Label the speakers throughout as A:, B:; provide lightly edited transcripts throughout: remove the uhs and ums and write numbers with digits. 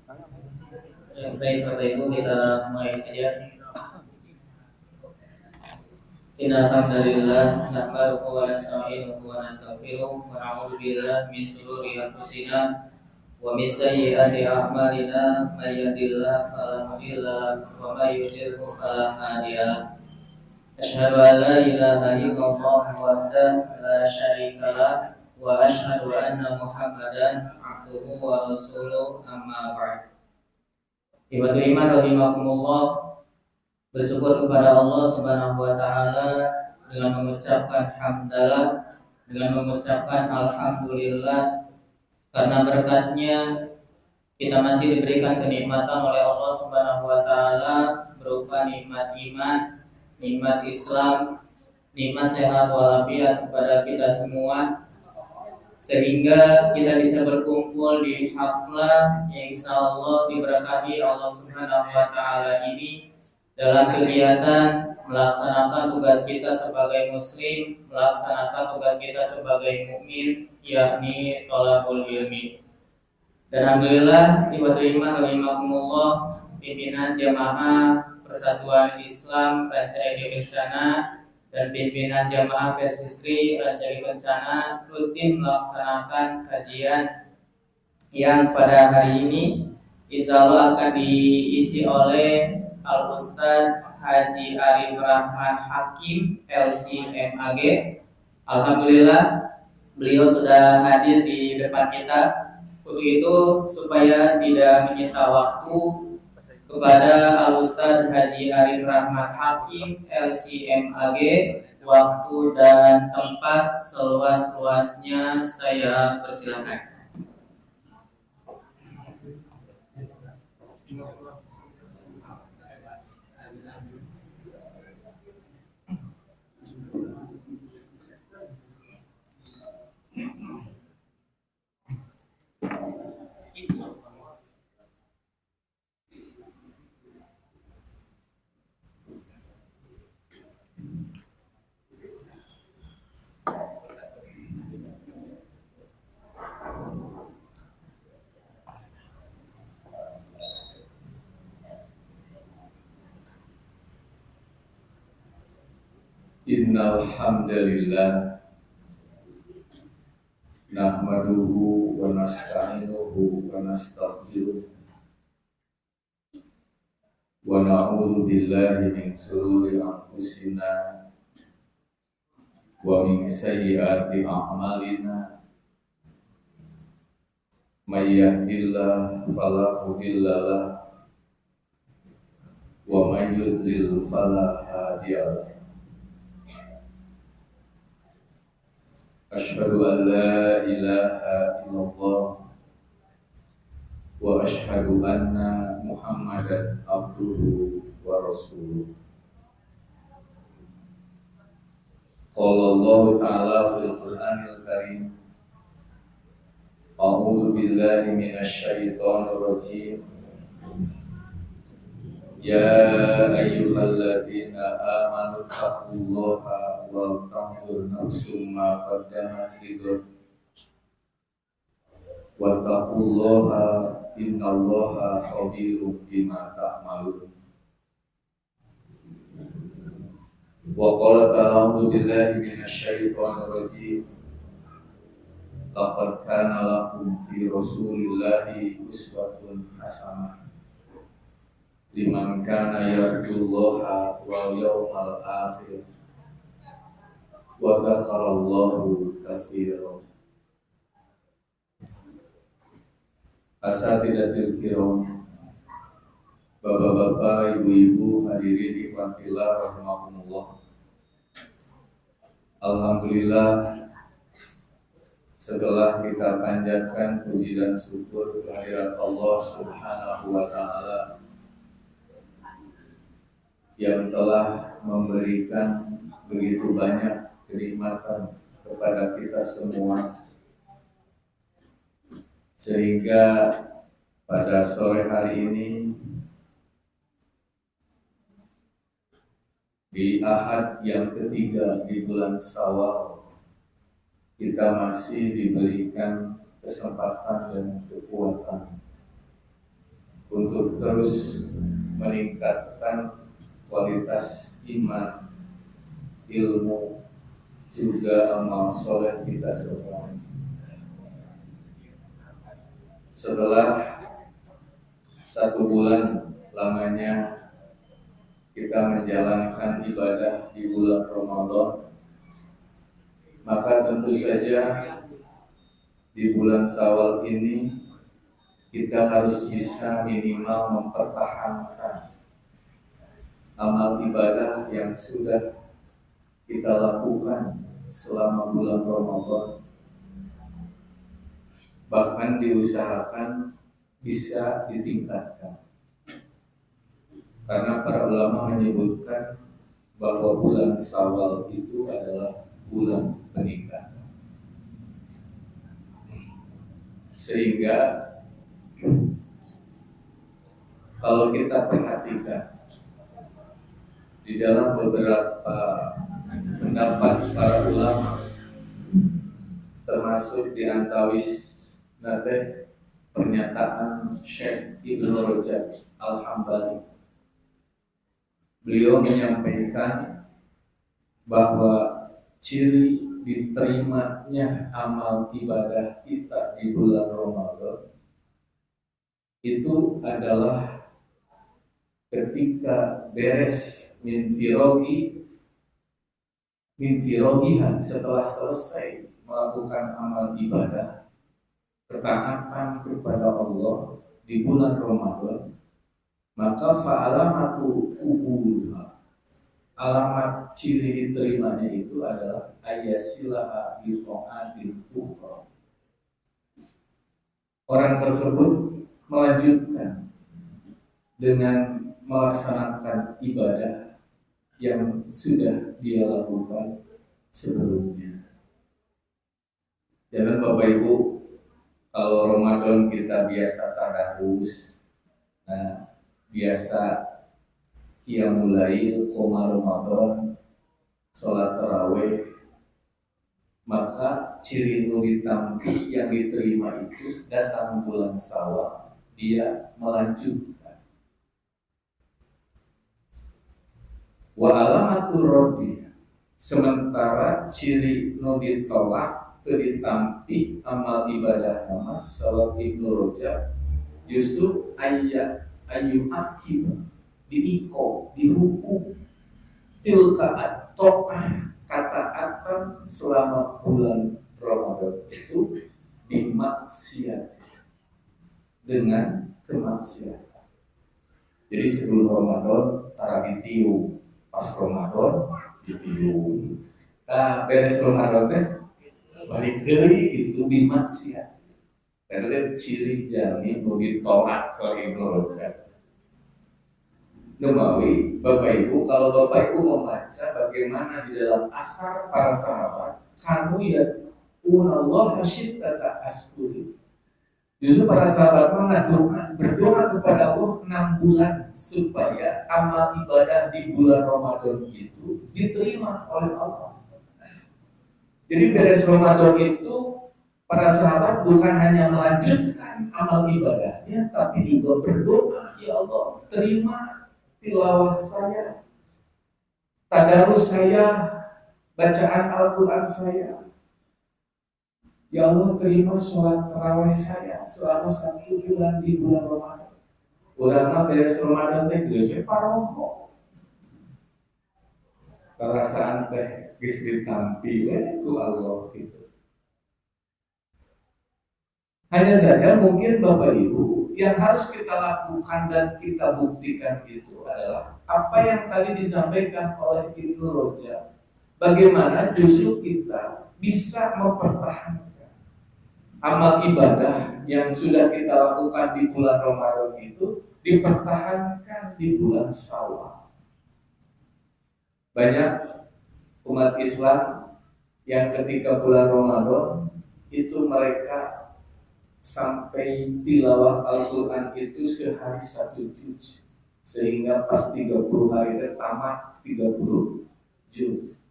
A: Ya, baik Bapak Ibu, kita mulai saja. Innal hamdalillah nahmaduhu wa nasta'inuhu wa nastaghfiruh wa na'udzu billahi min shururi anfusina wa min sayyiati a'malina may yahdihillahu fala mudilla lahu wa may yudlil fala hadiya lahu. Asyhadu an la ilaha illallah wahdahu la syarika lah wa asyhadu anna Muhammadan abduhu wa rasuluh amma ba'd. Ikhwatul iman rahimakumullah, bersyukur kepada Allah Subhanahu wa taala dengan mengucapkan hamdalah, dengan mengucapkan alhamdulillah, karena berkatnya kita masih diberikan kenikmatan oleh Allah Subhanahu wa taala berupa nikmat iman, nikmat Islam, nikmat sehat walafiat kepada kita semua, sehingga kita bisa berkumpul di haflah yang insya Allah diberkahi Allah Subhanahu wa taala ini dalam kegiatan melaksanakan tugas kita sebagai muslim, melaksanakan tugas kita sebagai mukmin, yakni thalabul ilmi. Dan alhamdulillah ikhwatul iman rahimakumullah, pimpinan jamaah Persatuan Islam Rancaege Kencana dan pimpinan jamaah Persistri Rancaege Kencana rutin melaksanakan kajian yang pada hari ini insya Allah akan diisi oleh Al-Ustaz Haji Arif Rahman Hakim LCMAG. Alhamdulillah beliau sudah hadir di depan kita. Untuk itu supaya tidak menyita waktu, kepada Al-Ustaz Haji Arif Rahman Hakim LCMAG, waktu dan tempat seluas-luasnya saya persilakan.
B: Innal hamdalillah nahmaduhu wa nasta'inuhu wa nastaghfiruh wa na'udzu billahi min shururi anfusina wa min sayyiati a'malina. May yahdihillahu fala mudilla lahu wa may yudlil fala hadiya lahu. Asyhadu an la ilaha illallah wa asyhadu anna Muhammadan abduhu wa rasuluh. Qala Allah ta'ala fil Qur'anil Karim, a'udzu billahi minasy syaithanir rajim. Ya ayyuhalladzina amanu taqullaha wa tanzur nafsum ma qaddamat lighad wa taqullaha innallaha khabirum bima ta'malun. Wa qala ta'ala a'udzu billahi minasy syaithanir rajim. Laqad kana lakum fi rasulillahi uswatun hasanah liman kana yarjullaha wal yawmal akhir wa dzakarallaha katsiran. Asatidatul kiram, bapak-bapak, ibu-ibu, hadirin ikhwatillah rahimakumullah. Alhamdulillah, setelah kita panjatkan puji dan syukur kehadirat Allah Subhanahu wa taala yang telah memberikan begitu banyak kenikmatan kepada kita semua, sehingga pada sore hari ini di Ahad yang ketiga di bulan Syawal, kita masih diberikan kesempatan dan kekuatan terus meningkatkan kualitas iman, ilmu, juga amal soleh kita semua. Setelah 1 bulan lamanya kita menjalankan ibadah di bulan Ramadan, maka tentu saja di bulan Syawal ini kita harus bisa minimal mempertahankan amal ibadah yang sudah kita lakukan selama bulan Ramadan. Bahkan diusahakan bisa ditingkatkan. Karena para ulama menyebutkan bahwa bulan Syawal itu adalah bulan peningkatan. Sehingga kalau kita perhatikan di dalam beberapa pendapat para ulama, termasuk di antawis nate pernyataan Syekh Ibnu Rajab Al-Hambali, beliau menyampaikan bahwa ciri diterimanya amal ibadah kita di bulan Ramadan itu adalah ketika beres min firogiha, setelah selesai melakukan amal ibadah ketaatan kepada Allah di bulan Ramadan, maka fa'alamatu qubulha, alamat ciri diterimanya itu adalah ayasilaha bi ta'atil ukhra. Orang tersebut melanjutkan dengan melaksanakan ibadah yang sudah dia lakukan sebelumnya. Jangan Bapak Ibu, kalau Ramadan kita biasa tadarus, biasa qiyamul lail, qoma Ramadan, sholat tarawih, maka ciri nulitampi yang diterima itu datang bulan Syawal, dia melanjutkan. Wa alamatur raddi, sementara ciri nu ditolak teu ditampi amal ibadah nama salat Ibnu Rajab justru ayu akibat diiko dihukum tilka at-ta'ah, kataatan selama bulan Ramadan itu dimaksiat dengan kemaksiatan. Jadi sebelum Ramadan tarawih tiung, pas Ramadan ditiung. Beres Ramadan teh balik deui itu bimaksiat. Itu ciri jami nu ditolak soal Ibnu Rajab. Numawi, Bapak Ibu, kalau Bapak Ibu membaca bagaimana di dalam asar para sahabat, kanu ya unallah syiddata askuri. Justru para sahabat berdoa kepada Allah 6 bulan supaya amal ibadah di bulan Ramadan itu diterima oleh Allah. Jadi beres Ramadan itu para sahabat bukan hanya melanjutkan amal ibadahnya, tapi juga berdoa, ya Allah, terima tilawah saya, tadarus saya, bacaan Al-Quran saya. Ya Allah, terima sholat tarawih saya selama 1 bulan di bulan Ramadan. Urangna beres Ramadan teh geus we paroho. Perasaan teh geus ditampi we ku Allah gitu. Hanya saja mungkin Bapak Ibu yang harus kita lakukan dan kita buktikan itu adalah apa yang tadi disampaikan oleh Ibnu Rajab. Bagaimana justru kita bisa mempertahankan amal ibadah yang sudah kita lakukan di bulan Ramadan itu dipertahankan di bulan Syawal. Banyak umat Islam yang ketika bulan Ramadan itu mereka sampai tilawah Al-Quran itu sehari 1 juz, sehingga pas 30 hari tamat 30 juz.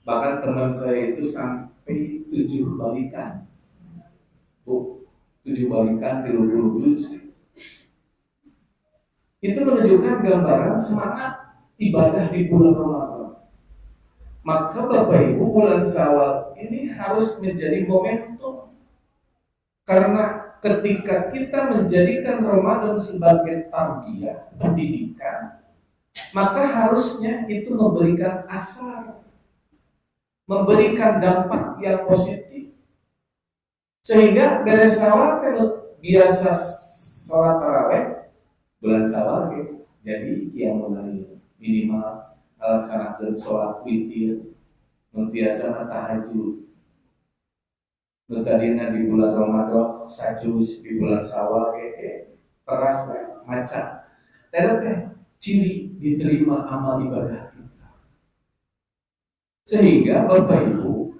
B: Bahkan teman saya itu sampai 7 balikan, 7 balikan 30 juz. itu menunjukkan gambaran semangat ibadah di bulan Ramadan. Maka Bapak Ibu, bulan Syawal ini harus menjadi momentum, karena ketika kita menjadikan Ramadan sebagai tarbiyah, pendidikan, maka harusnya itu memberikan asar, memberikan dampak yang positif. Sehingga beres Syawal kan biasa sholat taraweh, bulan Syawal jadi yang mulai minimal laksanakeun sholat witir, biasa tahajud. Nu tadina di bulan Ramadan sajus, di bulan Syawal teras maca. Teh ciri diterima amal ibadah kita. Sehingga Bapak Ibu,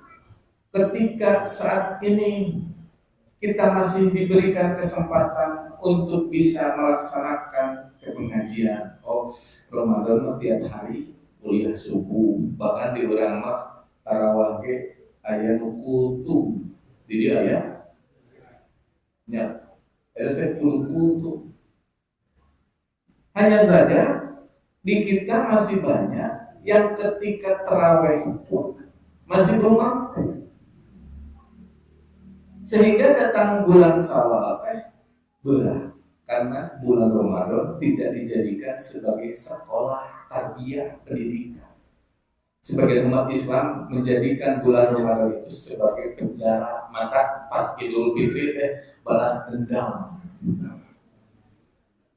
B: ketika saat ini kita masih diberikan kesempatan untuk bisa melaksanakan pengajian. Ramadan tiap hari kuliah subuh, bahkan di urang mah tarawih aya nu kultum. Jadi aya nya eta kultum. Hanya saja di kita masih banyak yang ketika tarawih itu masih belum mampu. Sehingga datang bulan Syawal berat, karena bulan Ramadan tidak dijadikan sebagai sekolah tarbiyah pendidikan. Sebagai umat Islam menjadikan bulan Ramadan itu sebagai penjara, maka pas Idul Fitri balas dendam.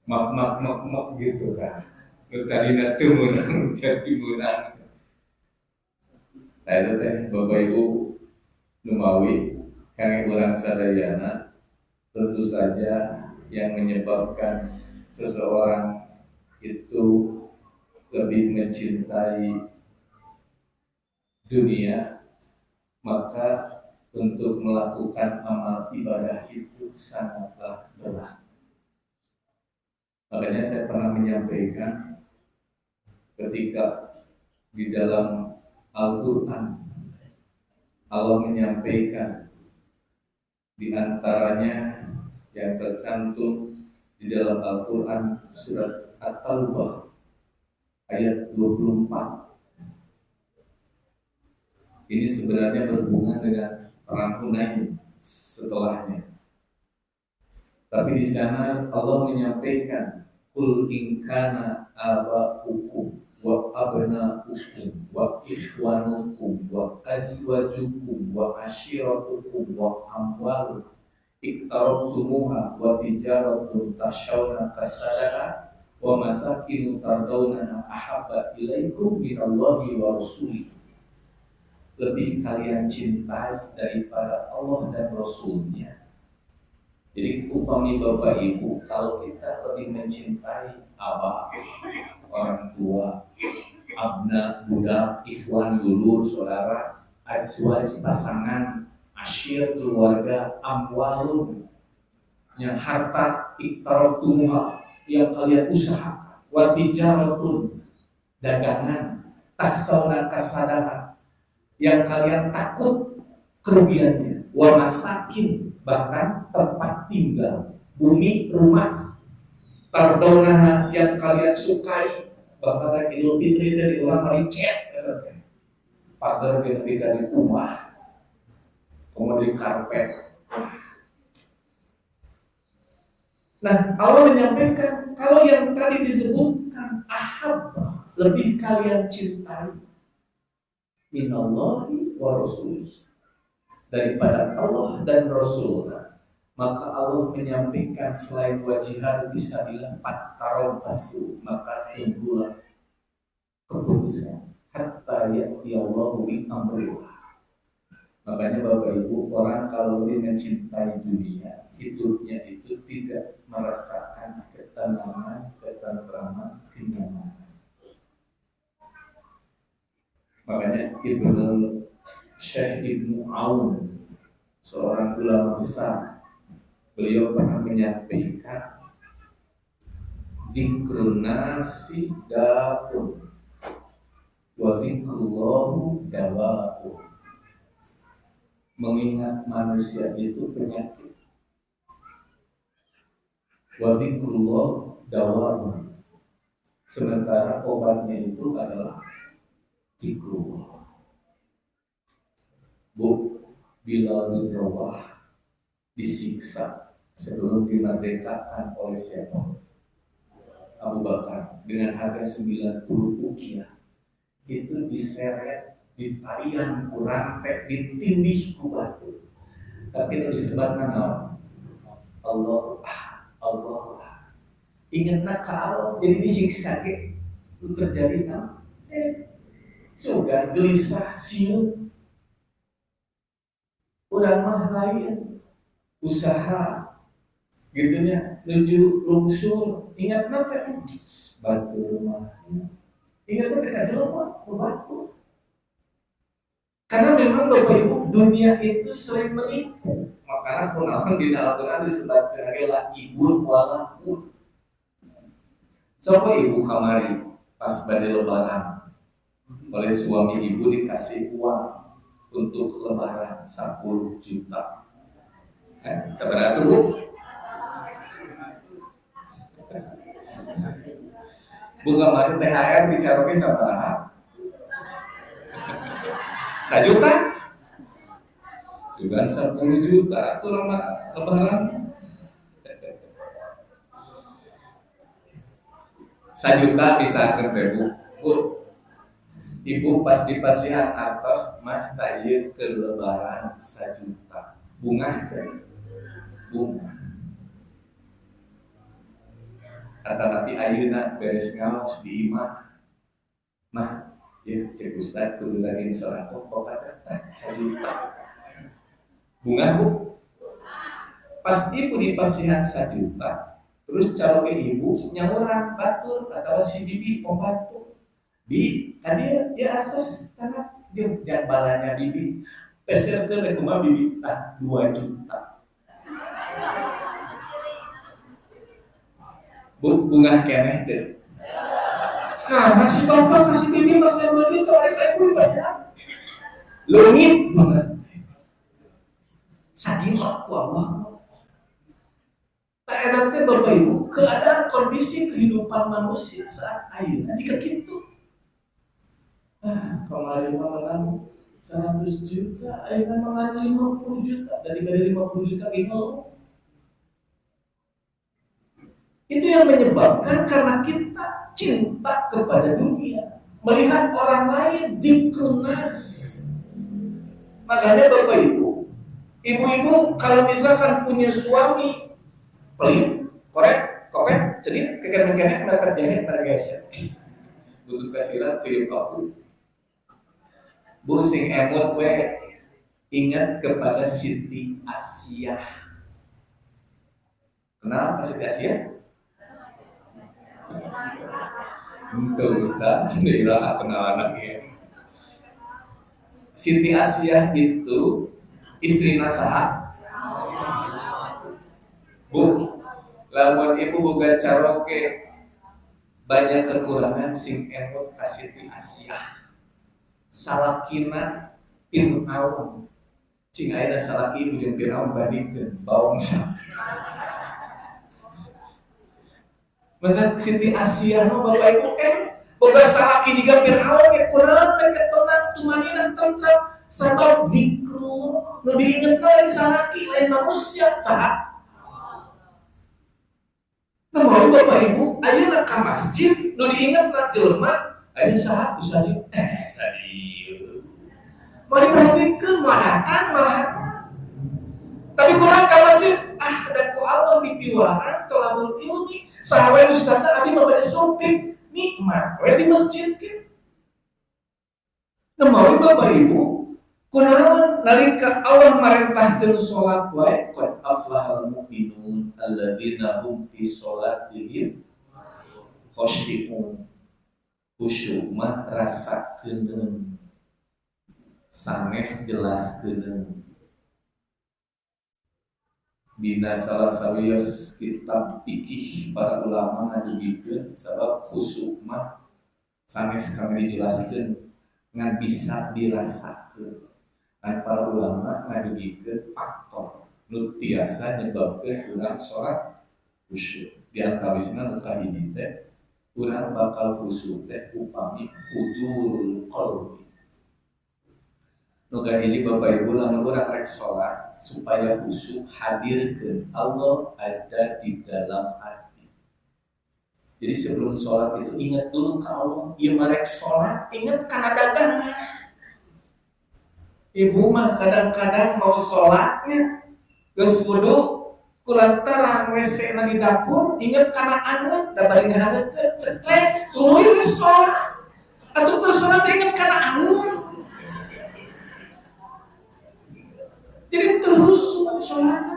B: Mak gitu kan. Tadi teu menang jadi menang. Nah itu Bapak Ibu Numawi kami orang sadayana, tentu saja yang menyebabkan seseorang itu lebih mencintai dunia, maka untuk melakukan amal ibadah itu sangatlah berat. Makanya saya pernah menyampaikan ketika di dalam Al-Quran Allah menyampaikan di antaranya yang tercantum di dalam Al-Quran surat At-Taubah ayat 24. Ini sebenarnya berhubungan dengan perang Hunain setelahnya. Tapi di sana Allah menyampaikan kul in kana aba'ukum wa abna'ukum wa ikhwanukum wa azwajukum wa ashiratukum wa amwalukum iktarabtumuha wa tijaratun tashawna kasadaha wa masakinu tardawnaha ahabba ilaikum minallahi wa rasulih. Lebih kalian cintai daripada Allah dan Rasulnya. Jadi upami Bapak Ibu, kalau kita lebih mencintai abah, orang tua, abna, budak, ikhwan, dulur, saudara, azwaj, pasangan, asyir, keluarga, amwalun, yang harta, iktarabtumuha, yang kalian usaha, wa tijaratun, dagangan, tahsawna kasadaha, yang kalian takut kerugiannya, wa masakin, bahkan tempat tinggal, bumi, rumah, tardawnaha, yang kalian sukai, bahkan Idul Fitri tadi orang mari cet, pagar ketika di rumah, kemudian karpet. Nah, Allah menyampaikan kalau yang tadi disebutkan ahabba, lebih kalian cintai minallahi wa rasulih, daripada Allah dan Rasulnya, maka Allah menyampaikan selain wajihan bisa dilapat tarabbasu, maka tunggulah keputusan hatta ya'ti Allahu bi amrihi. Makanya Bapak Ibu, orang kalau dia mencintai dunia, hidupnya itu tidak merasakan ketenangan, ketentraman, kenyamanan. Makanya Syekh Ibnu Aun, seorang ulama besar, beliau pernah menyampaikan zikrun nasi da'un wa zikrullahu dawa'un. Mengingat manusia itu penyakit, wa zikrullah dawa'un, Sementara obatnya itu adalah zikrullah. Bu, Bilal bin Rabah disiksa sebelum dimerdekakan oleh siapa? Abu Bakar dengan harga 90 ukiah. Itu diseret, ditarian ku rantai, ditindih ku batu. Tapi itu disebutkan Allah, Allah. Ingatna ka Allah, jadi disiksa ke itu terjadi sugan gelisah siun urang mah lain usaha gitunya menuju lungsur ingatna teh batu rumahnya ingatna teh ka jelema batu karena memang Bapak Ibu dunia itu sering menipu makanya kunaon dina Al-Qur'an disebutkeun adalah ibun walakun. Coba ibu kamari pas badai lebaran oleh suami ibu dikasih uang untuk lebaran 10 juta. Seberapa tuh bu? Bu kamari THR dicaroke sabaraha? 1 juta? Sudah 10 juta tuh lebaran. 1 juta bisa bu. Bu, ibu pas di pasihan atas mah tayyib ke lebaran 1 juta. Bunga kan? Bunga. Kata Nabi ayeuna beres ngaos di imah. Mah, ya cek Ustaz kudu lagi sholat kok bapak datang 1 juta. Bunga bu. Pas ibu di pasihan 1 juta. Terus calon ibu nyamuran batur atau si bibi pembantu di tadi di atas sana jangan balanya bibi peser ke rumah bibi 2 juta bunga keneh deh. Nah si bapak kasih bibi masih 2 juta mereka ibu pasti lengit banget sagilak ku Allah. Eta teh Bapak Ibu keadaan kondisi kehidupan manusia saat ayeuna jika gitu. Kemarin menang 100 juta, ayeuna menang 50 juta, dari 50 juta ini itu yang menyebabkan karena kita cinta kepada dunia, melihat orang lain dikunas. Makanya Bapak Ibu, ibu-ibu kalau misalkan punya suami pelit, korek, kopet, jadi kekene-kene mereka jahit mereka geser. Butuh kasiran ke aku. Bu sing emot we ingat kepada Siti Asiyah. Kenapa Siti Asiyah? Untuk Ustaz, sendirilah atau anak-anaknya. Siti Asiyah itu istri Nasaha. Bu, lamun ibu boga caroke banyak kekurangan sing emot ka Siti Asiyah. Salakina Fir'aun. Cing ayeuna salaki ibu jeung Fir'aun bandingkeun bawang sa. Maka Siti Asiyah mah Bapak Ibu boga salaki juga Fir'aun ge kunaon mereka tenang tumanina tentram sabab zikru nu diingetna lain salaki lain manusia saha. Namun Bapak Ibu ayeuna ka masjid nu diingetna jelema ayeuna saha usali sadieu. Mau diperhatikan mau datang malahan. Tapi kurang ka masjid dan ku Allah dipiwaran tolabul ilmi sahabat ustazna abi mah bade sumping nikmat we di masjid ke. Namun Bapak Ibu kunaon nalika Allah marentahkeun salat wae qad aflahal mu'minun alladzina hum fi sholatihim khashi'un. Khusyuk mah rasakeun sanes jelaskeun. Dina salah sawios kitab fikih para ulama ngadugikeun sabab khusyuk mah sanes kami dijelaskeun ngan bisa dirasakeun. Dan para ulama ngadugikeun faktor nu tiasa nyebabkeun urang salat khusyuk. Di antawisna nu kahiji teh urang bakal khusyuk teh upami hudurul qalbi. Nu kahiji Bapak Ibu lamun urang rek salat supaya khusyuk hadirkeun Allah ada di dalam hati. Jadi sebelum sholat itu ingat dulu ke Allah. Ieu marek sholat ingat kana dagangan. Ibu mah kadang-kadang mau sholatnya geus wudu kulantaran WC na di dapur inget kana angeut da bari ngahangeut cetrek tuluy geus sholat atuh keur sholat inget kana angeut jadi terus sholat.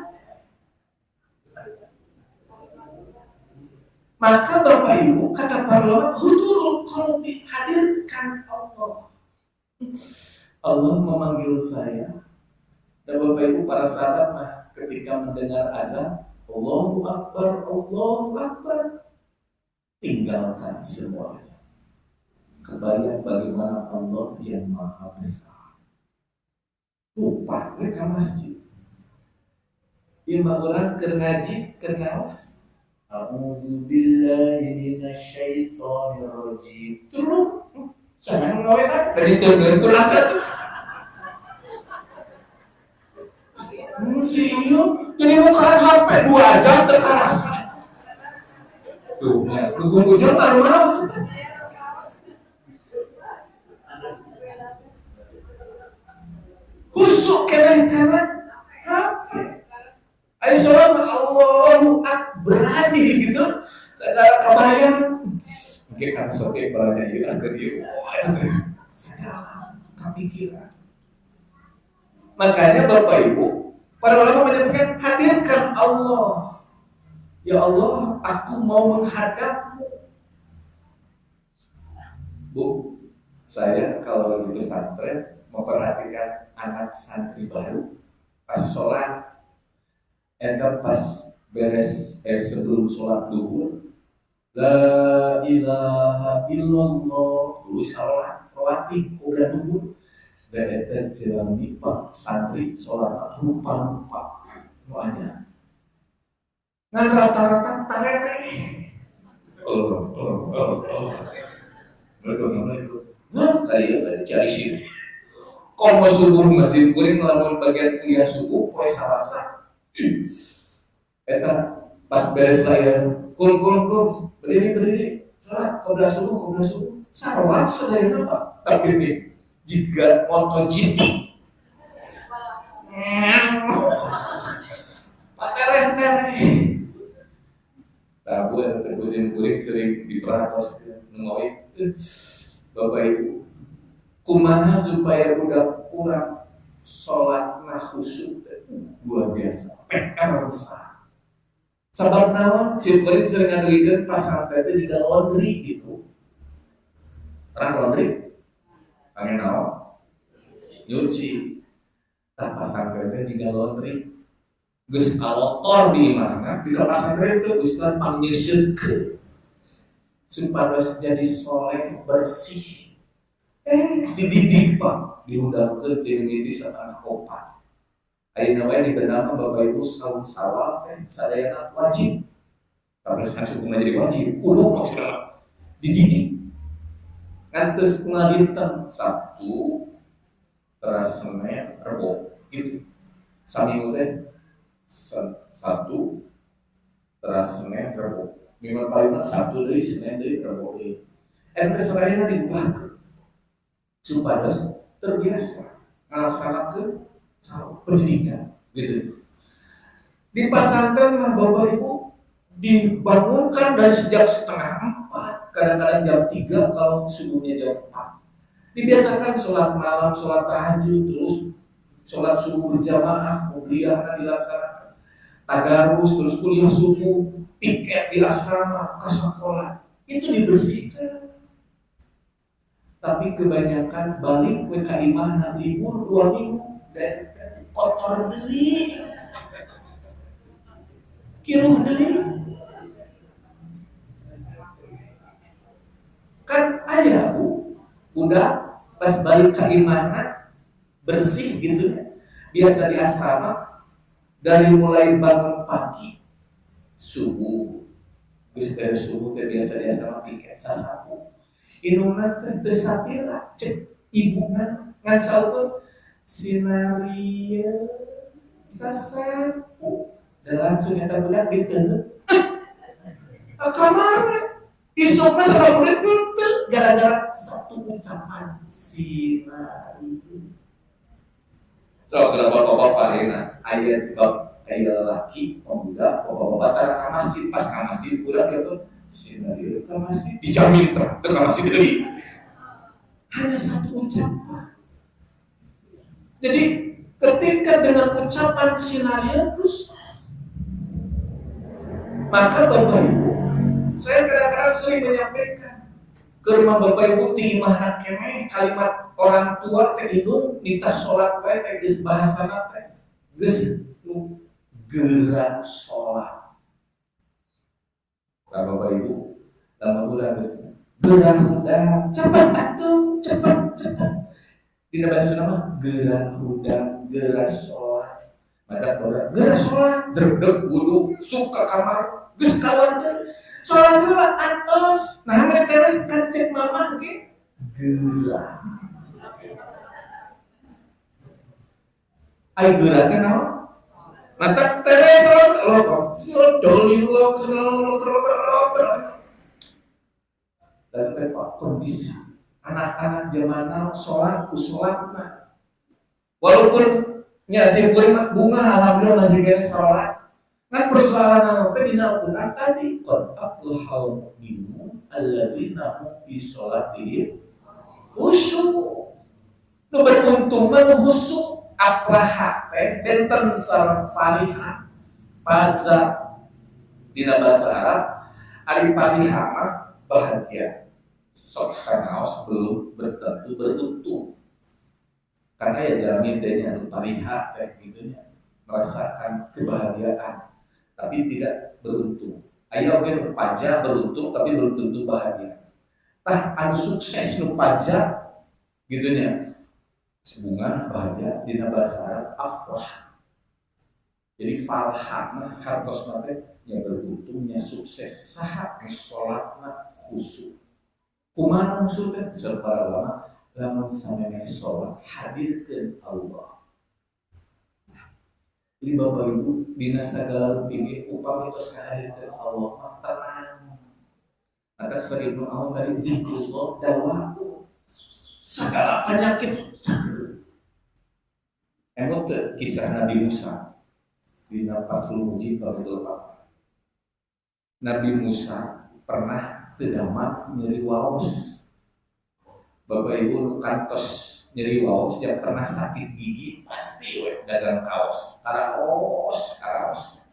B: Maka Bapak Ibu kata para ulama hudurul qalbi, hadirkan Allah. Allah memanggil saya. Dan Bapak Ibu para sahabat mah ketika mendengar azan Allahu Akbar, Allahu Akbar, tinggalkan semuanya. Kebayang bagaimana Allah yang maha besar. Lupa ke masjid. Ieu mah urang keur ngaji keur ngaos. A'udzu billahi minasyaitonir rajim. Tuluy jangan ngawe kan dari teungeun Quran tuh. Si iyo, jadi bukan HP 2 jam terkarasa. Tuh, ya, tunggu jam taruh mana tuh? Khusyuk kena HP. Ayo sholat Allahu Akbar gitu. Sadar kebayang. Mungkin karena soke balanya ieu akhir ieu. Oh, itu teh. Sadar kepikiran. Makanya Bapak Ibu para ulama menyebutkan hadirkan Allah. Ya Allah, aku mau menghadapmu. Bu, saya kalau di pesantren memperhatikan anak santri baru pas sholat, pas beres sebelum sholat duhur, la ilaha illallah, dulu sholat rawatib udah duhur. Dan eta jelang nipak santri sholat rupa-rupa doanya ngan rata-rata tarere nah kayak cari sini komo subuh masih kuring melamun bagian kuliah subuh poe Salasa eta pas beres layan kum berdiri sholat qobla subuh salat saudara apa tapi ini jika MotoGP patereh tabu yang terpusin kuring sering diperatos nengoy Bapak Ibu kumaha supaya budak kurang sholat khusyuk luar biasa PR besar sabab naon si kuring sering ngadulikeun pasantren teh jiga laundry gitu terang laundry angin naon nyuci tak pasantren juga laundry geus kalotor di mana di pasantren teh ustaz pangnyeuseutkeun supados jadi soleh bersih dididik Pak diundangkeun ti mimiti satengah opat ayeuna we dibeunang Bapak Ibu saum sawal teh sadayana wajib karena saya suku menjadi wajib kudu maksudna dididik ngantes ngadinten Sabtu teras Senin Rebo gitu saminggu teh Sabtu teras Senin Rebo minggu paling Sabtu deui Senin deui Rebo deui eta sadayana dibukakeun supados terbiasa ngalaksanakeun pendidikan gitu di pasantren mah Bapak Ibu dibangunkan dari sejak setengah 4 kadang-kadang jam 3 kalau subuhnya jam 4 dibiasakan sholat malam, sholat tahajud terus sholat subuh berjamaah kuliah dilaksanakan tadarus terus kuliah subuh piket di asrama ke sekolah itu dibersihkan tapi kebanyakan balik ke imahna libur 2 minggu dan kotor deui kiruh deui kan ayah Bu udah pas balik ke imahna bersih gitu ya biasa di asrama dari mulai bangun pagi subuh geus beres subuh teh biasa-biasa mah piket sasapu. Inungna teh teu sapira cek ibuna ngan saeukeun sinario sasapu. Dan langsung eta budak diteuneuh. Kamar isukna sasapu teu gara-gara satu ucapan sinario. So, kenapa bapak Rena ayat bab ayat lelaki pemuda bapak-bapak tara ka masjid pas ka masjid urang dia tuh sinario ka masjid dijamin teh ka masjid deui. Hanya satu ucapan. Jadi ketika dengan ucapan sinario rusak. Maka Bapak Ibu, saya kadang-kadang sering menyampaikan ke rumah Bapak Ibu ti imahna keneh kalimat orang tua teh indung nitah salat bae teh geus bahasana teh geus nu geura salat. Ka Bapak Ibu, lama bulan geus geura hudang, cepet atuh, cepet. Dina bahasa Sunda mah geura hudang, geura salat. Mata orang geura salat, dregdeg wudu, suka kamar, geus kaluar deui. Salat dulu atos, nah mere teh kan cek mamah ge geura. Ai geura teh naon? Mata teh salat lo, doli lo, tapi kondisi anak-anak zaman now sholat usolatna walaupun nya simkuring bunga alhamdulillah masih kene sholat kan persoalan anu teh dina Al-Qur'an tadi qad aflahal mu'minun alladzina hum fi sholatihim khusyuk. Nu beruntung mah khusyuk apraha teh benten sareng fariha paza dina bahasa Arab ari fariha mah bahagia. Sok sanaos belum bertentu beruntung karena ya jamin teh anu pariha teh gitunya merasakan kebahagiaan tapi tidak beruntung. Aya oge nu paja beruntung tapi belum tentu bahagia. Tah anu sukses nu paja gitunya sebunga bahagia dina bahasa Arab afrah. Jadi farha mah hartos teh nya beruntungnya sukses saha nu salatna khusyuk. Kumaha maksudnya? Serta para ulama lamun sampeyan sholat hadirkeun Allah. Jadi Bapak Ibu dina sagala rupi upami tos kahadirkeun Allah mah tenang. Maka Ibnu Aun tadi zikrullah dawaku segala penyakit cager. Emang teu kisah Nabi Musa dina 40 mujib betul Pak. Nabi Musa pernah terdampak nyeri waos. Bapak Ibu nu kantos nyeri waos yang pernah sakit gigi pasti we dagang kaos. Karaos.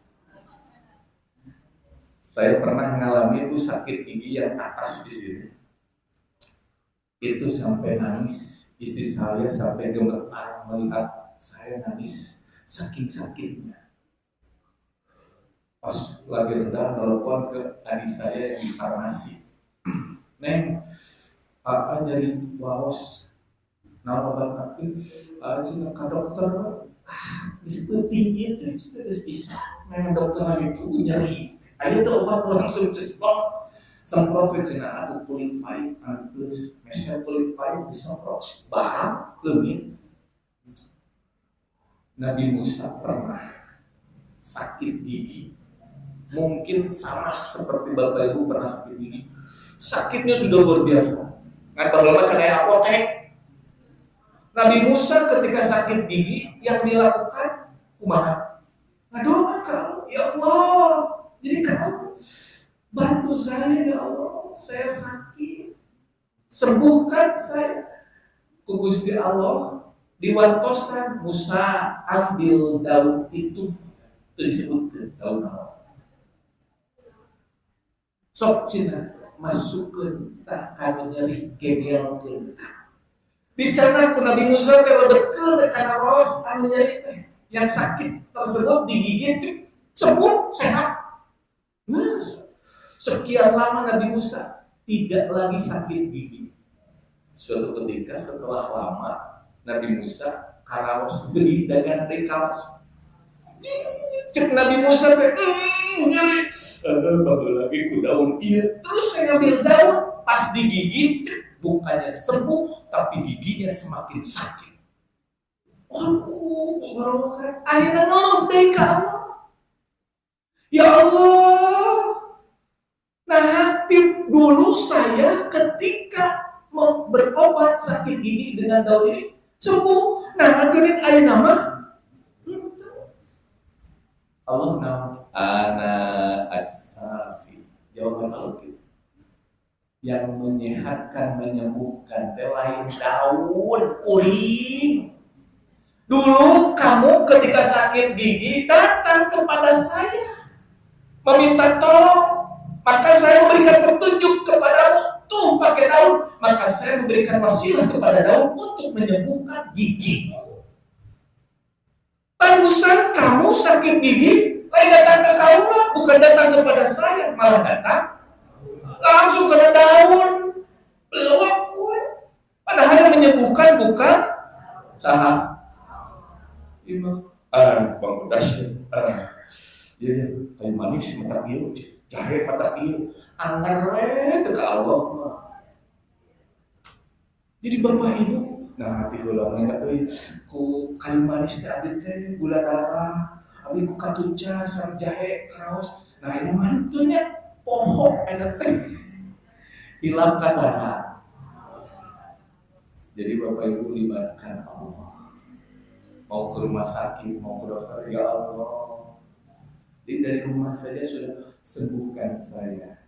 B: Saya pernah ngalami itu sakit gigi yang atas di sini. Itu sampai nangis. Istri saya sampai gemetar melihat saya nangis saking sakitnya. Pas lagi rendah nelpon ke adik saya di farmasi. Neng, apa nyari waos? Nama bapak cina ke dokter. Dispenting itu bisa. Neng dokter lagi punya nyari. Ayo tuh obat langsung cesplok. Semprot ke cina aku kulit fight, plus mesel kulit fight disemprot barang leungit. Nabi Musa pernah sakit gigi. Mungkin sama seperti Bapak Ibu pernah sakit gigi. Sakitnya sudah luar biasa. Ngan baheula mah cenah apotek. Nabi Musa ketika sakit gigi yang dilakukan kumaha? Ngadoa kamu, ya Allah. Jadi kamu bantu saya ya Allah. Saya sakit. Sembuhkan saya. Ku Gusti Allah diwantosan Musa ambil daun itu disebutkan daun apa? Sok cina masukkeun tak kana nyeri gegelkeun. Bicara ku Nabi Musa teh lebetkeun kana raos anu nyeri teh. Yang sakit tersebut digigit sembuh sehat. Nah, sekian lama Nabi Musa tidak lagi sakit gigi. Suatu ketika setelah lama Nabi Musa karaos beli dagang dari kaos. Cek Nabi Musa teh nyeri. Baru lagi ku daun iya. Terus saya ngambil daun, pas digigit bukannya sembuh tapi giginya semakin sakit. Waduh, barokan. Akhirnya ngeluh dari ke Allah. Ya Allah, nah aktif dulu saya ketika mau berobat sakit gigi dengan daun ini sembuh. Nah gening ayeuna nama Allah nama ana as-safi. Jawaban Allah gitu. Yang menyehatkan, menyembuhkan lain daun uring. Dulu kamu ketika sakit gigi datang kepada saya meminta tolong, maka saya memberikan petunjuk kepadamu, tuh pakai daun, maka saya memberikan wasilah kepada daun untuk menyembuhkan gigimu. Barusan kamu sakit gigi, lain datang ke kamu, bukan datang kepada saya, malah datang langsung kena daun, belum kue. Padahal yang menyembuhkan bukan saham. Imam, bang Dasya, iya, kayu manis mata kieu, jahe mata kieu, anggar teu ka Allah mah. Jadi bapak ibu, nah hati heula mah ku kayu manis teh abdi teh gula darah, abdi ku katuncar sareng jahe kraos. Nah ini mantunya pohok eta teh. Hilap ka saha? Jadi bapak ibu libatkan Allah. Mau ke rumah sakit, mau ke dokter, ya Allah. Dari rumah saja sudah sembuhkan saya.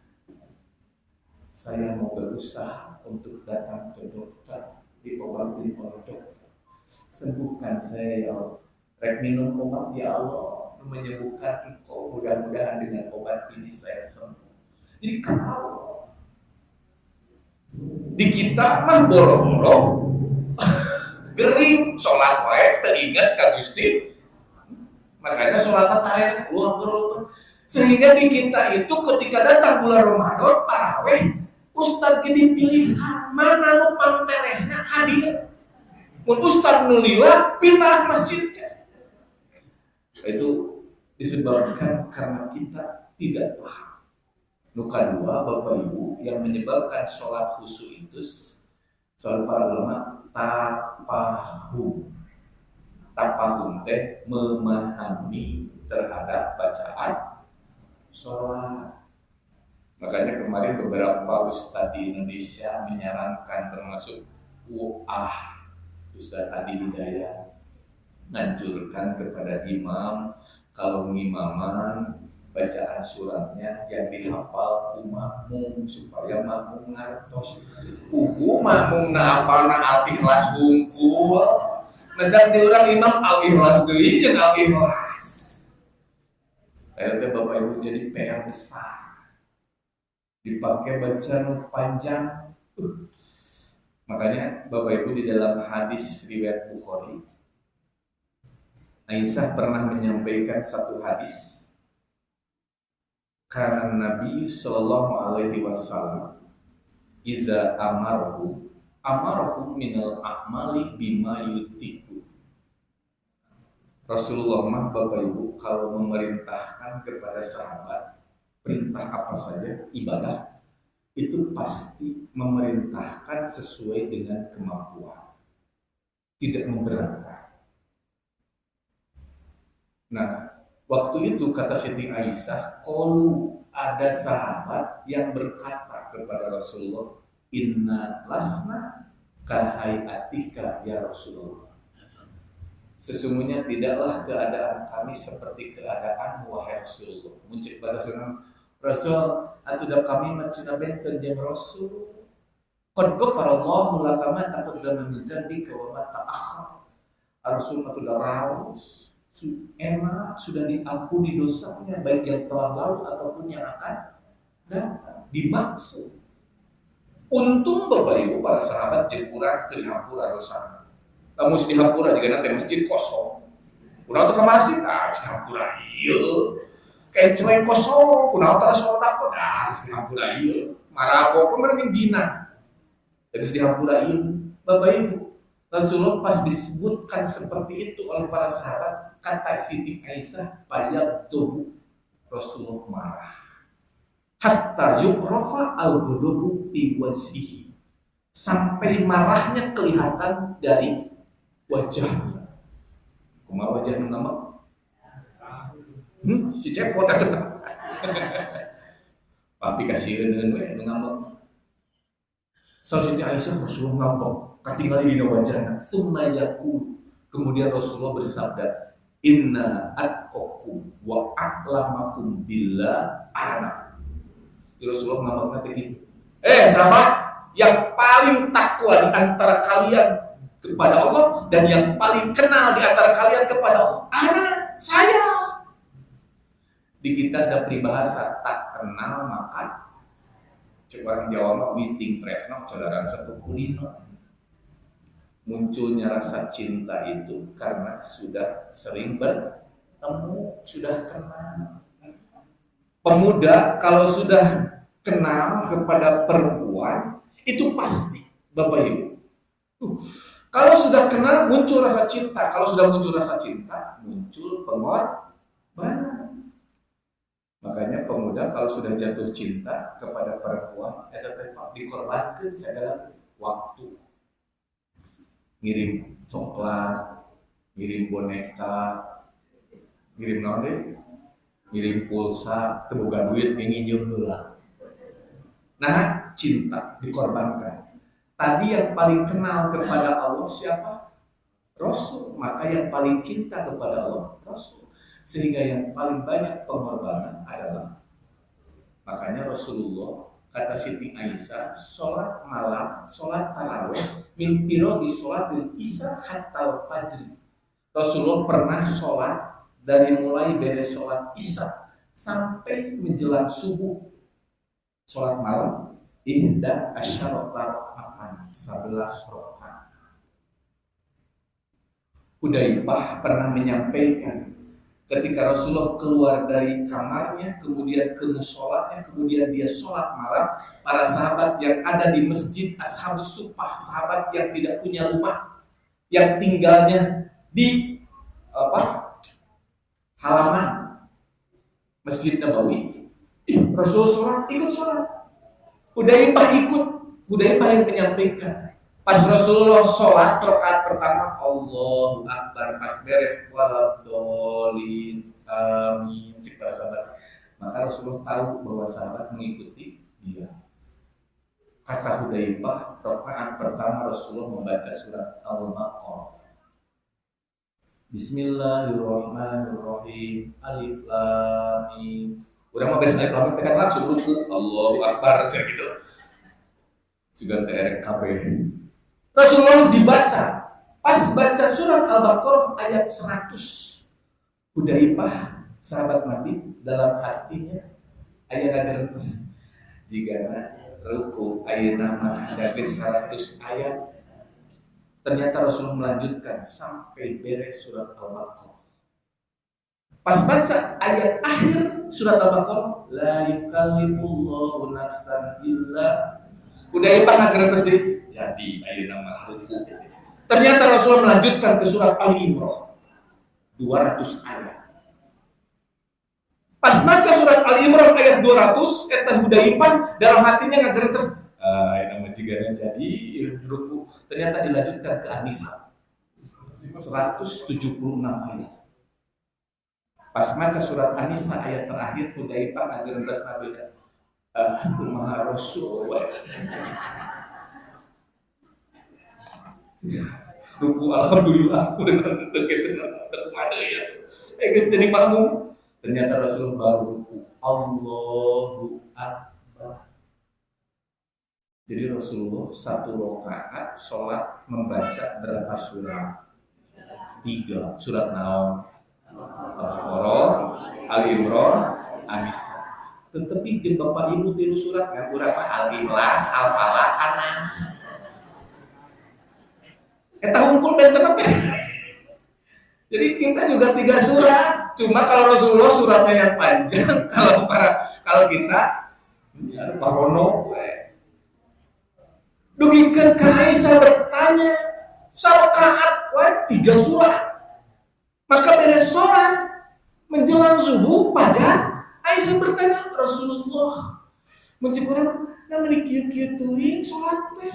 B: Saya mau berusaha untuk datang ke dokter, diobati oleh dokter. Sembuhkan saya ya Allah. Rek minum obat ya Allah, menyembuhkan engkau. Mudah-mudahan dengan obat ini saya sembuh. Jadi kalau di kita mah boro-boro gering, sholat wae teringat ka Gusti. Makanya sholatnya tarekat sehingga di kita itu ketika datang bulan Ramadan taraweh, ustad jadi pilihan mana nu pangterehna hadir. Mun ustad nu lila pindah masjid. Itu disebabkan karena kita tidak paham. Nu kadua Bapak Ibu yang menyebabkan sholat khusyuk itu soal para ulama tapahum teh memahami terhadap bacaan sholat. Makanya kemarin beberapa ustadz di Indonesia menyarankan termasuk Ustadz Adi Hidayat nganjurkan kepada imam kalau ngimaman bacaan suratnya yang dihafal ku makmum supaya makmum ngartos. Makmumna apana al-ikhlas kumpul. Nedak di urang imam al-ikhlas deui jeung al-ikhlas. Akhirnya Bapak Ibu jadi PR besar. Dipakai bacaan panjang. Makanya Bapak Ibu di dalam hadis riwayat Bukhari, Aisyah pernah menyampaikan satu hadis. Karena Nabi Sallallahu Alaihi Wasallam idza amaru minal a'mali bima yutiku. Rasulullah mah Bapak Ibu kalau memerintahkan kepada sahabat perintah apa saja ibadah itu pasti memerintahkan sesuai dengan kemampuan, tidak memberatkan. Nah, waktu itu kata Siti Aisyah, kalau ada sahabat yang berkata kepada Rasulullah, inna lasna kahayatika ya Rasulullah. Sesungguhnya tidaklah keadaan kami seperti keadaan wahai Rasulullah. Muncul bahasa Sunda, Rasul, atudah kami mencina benten jeung Rasul. Qad ghafarallahu laka ma taqaddama min dzambika wa ma ta'akhkhar. Rasul atudah raus. Enak sudah diampuni dosanya baik yang telah lalu ataupun yang akan datang. Dimaksud untung Bapak Ibu para sahabat jeung urang teu dihampura dosana. Lamun dihampura jigana teh masjid kosong. Kunaon teh ka masjid geus dihampura ieu. Kenceleng kosong kunaon teh salat geus dihampura ieu. Marago pemering jina. Geus dihampura ieu. Bapak Ibu Rasulullah pas disebutkan seperti itu oleh para sahabat, kata Siti Aisyah, payab tubuh Rasulullah marah. Hatta yukrafa al-ghadabu fi wajhihi. Sampai marahnya kelihatan dari wajahnya. Kumaha wajah nu ngambek? Si cepot tetep. Papi kasieun we nu ngambek. Siti Aisyah Rasulullah ngambek, katingali dina wajahna. Tsumma yaqul. Kemudian Rasulullah bersabda, "Inna atqakum wa a'lamakum billah ana." Rasulullah ngambekna teh gitu. Sahabat, yang paling takwa di antara kalian kepada Allah dan yang paling kenal di antara kalian kepada Allah, saya. Di kita ada peribahasa tak kenal maka cek orang Jawa mah witing tresno cadaran satu kulino. Munculnya rasa cinta itu karena sudah sering bertemu, sudah kenal. Pemuda kalau sudah kenal kepada perempuan itu pasti, Bapak Ibu. Kalau sudah kenal muncul rasa cinta, kalau sudah muncul rasa cinta muncul pengorbanan. Makanya pemuda kalau sudah jatuh cinta kepada perempuan, tetap dikorbankan segala waktu. Ngirim coklat, ngirim boneka, ngirim naon deh? Ngirim pulsa, teboga duit nginjem heula. Nah, cinta dikorbankan. Tadi yang paling kenal kepada Allah siapa? Rasul. Maka yang paling cinta kepada Allah Rasul. Sehingga yang paling banyak pengorbanan adalah, makanya Rasulullah kata Siti Aisyah, sholat malam, sholat tarawih, min pirodi sholatil isya hatta fajri. Rasulullah pernah sholat dari mulai beres sholat isya sampai menjelang subuh. Sholat malam, ihda asyarata raka'atan, 11 rakaat. Hudzaifah pernah menyampaikan, ketika Rasulullah keluar dari kamarnya, kemudian ke musholanya, kemudian dia sholat malam, para sahabat yang ada di masjid Ashabus Suffah, sahabat yang tidak punya rumah, yang tinggalnya di halaman Masjid Nabawi, Rasulullah sholat, ikut sholat. Hudzaifah ikut, Hudzaifah yang menyampaikan. Pas Rasulullah sholat rakaat pertama, Allahu Akbar, pas beres waladhdallin, amin, cik para sahabat. Maka Rasulullah tahu bahwa sahabat mengikuti dia. Kata Hudzaifah, rakaat pertama Rasulullah membaca surat Al-Baqarah. Bismillahirrahmanirrahim. Alif Lam Mim. Udah mau beres alif lam mim tekan langsung ruku. Allahu Akbar, cek gitu. Juga TRKB. Rasulullah dibaca, pas baca surat Al-Baqarah ayat 100, Hudzaifah sahabat Nabi dalam hatinya aya ngagerentes jigana ruku ayeuna mah geus 100 ayat. Ternyata Rasulullah melanjutkan sampai beres surat Al-Baqarah. Pas baca ayat akhir surat Al-Baqarah, la yukallifullahu nafsan illa, Hudzaifah ngagerentes deh. Jadi ayeuna mah ruku. Ternyata Rasulullah melanjutkan ke surat Ali Imran 200 ayat. Pas baca surat Ali Imran ayat 200, eta Hudzaifah dalam hatinya ngagerentes, ayeuna mah jigana jadi ruku. Ternyata dilanjutkan ke An-Nisa 176 ayat. Pas baca surat An-Nisa ayat terakhir, Hudzaifah ngagerentes Nabi, kumaha Rasul. Ruku alhamdulillah udah ada ya. Guys jadi makmum. Ternyata Rasulullah baru ruku. Allahu Akbar. Jadi Rasulullah satu rakaat sholat membaca berapa surat? 3 surat naon? Al-Baqarah, Ali Imran, An-Nisa. Tetapi jeung Bapak Ibu tilu surat kan urang mah Al-Ikhlas, Al-Falaq, An-Nas. Eta hungkul benten teh. Jadi kita juga 3 surat. Cuma kalau Rasulullah suratnya yang panjang, kalau kita ya parono we. Dugikeun ka Aisyah bertanya, sarakaat we 3 surat. Maka beres sholat menjelang subuh fajar Aisyah bertanya, Rasulullah, mencekuran, namanya kieu-kieu teuing salat teh.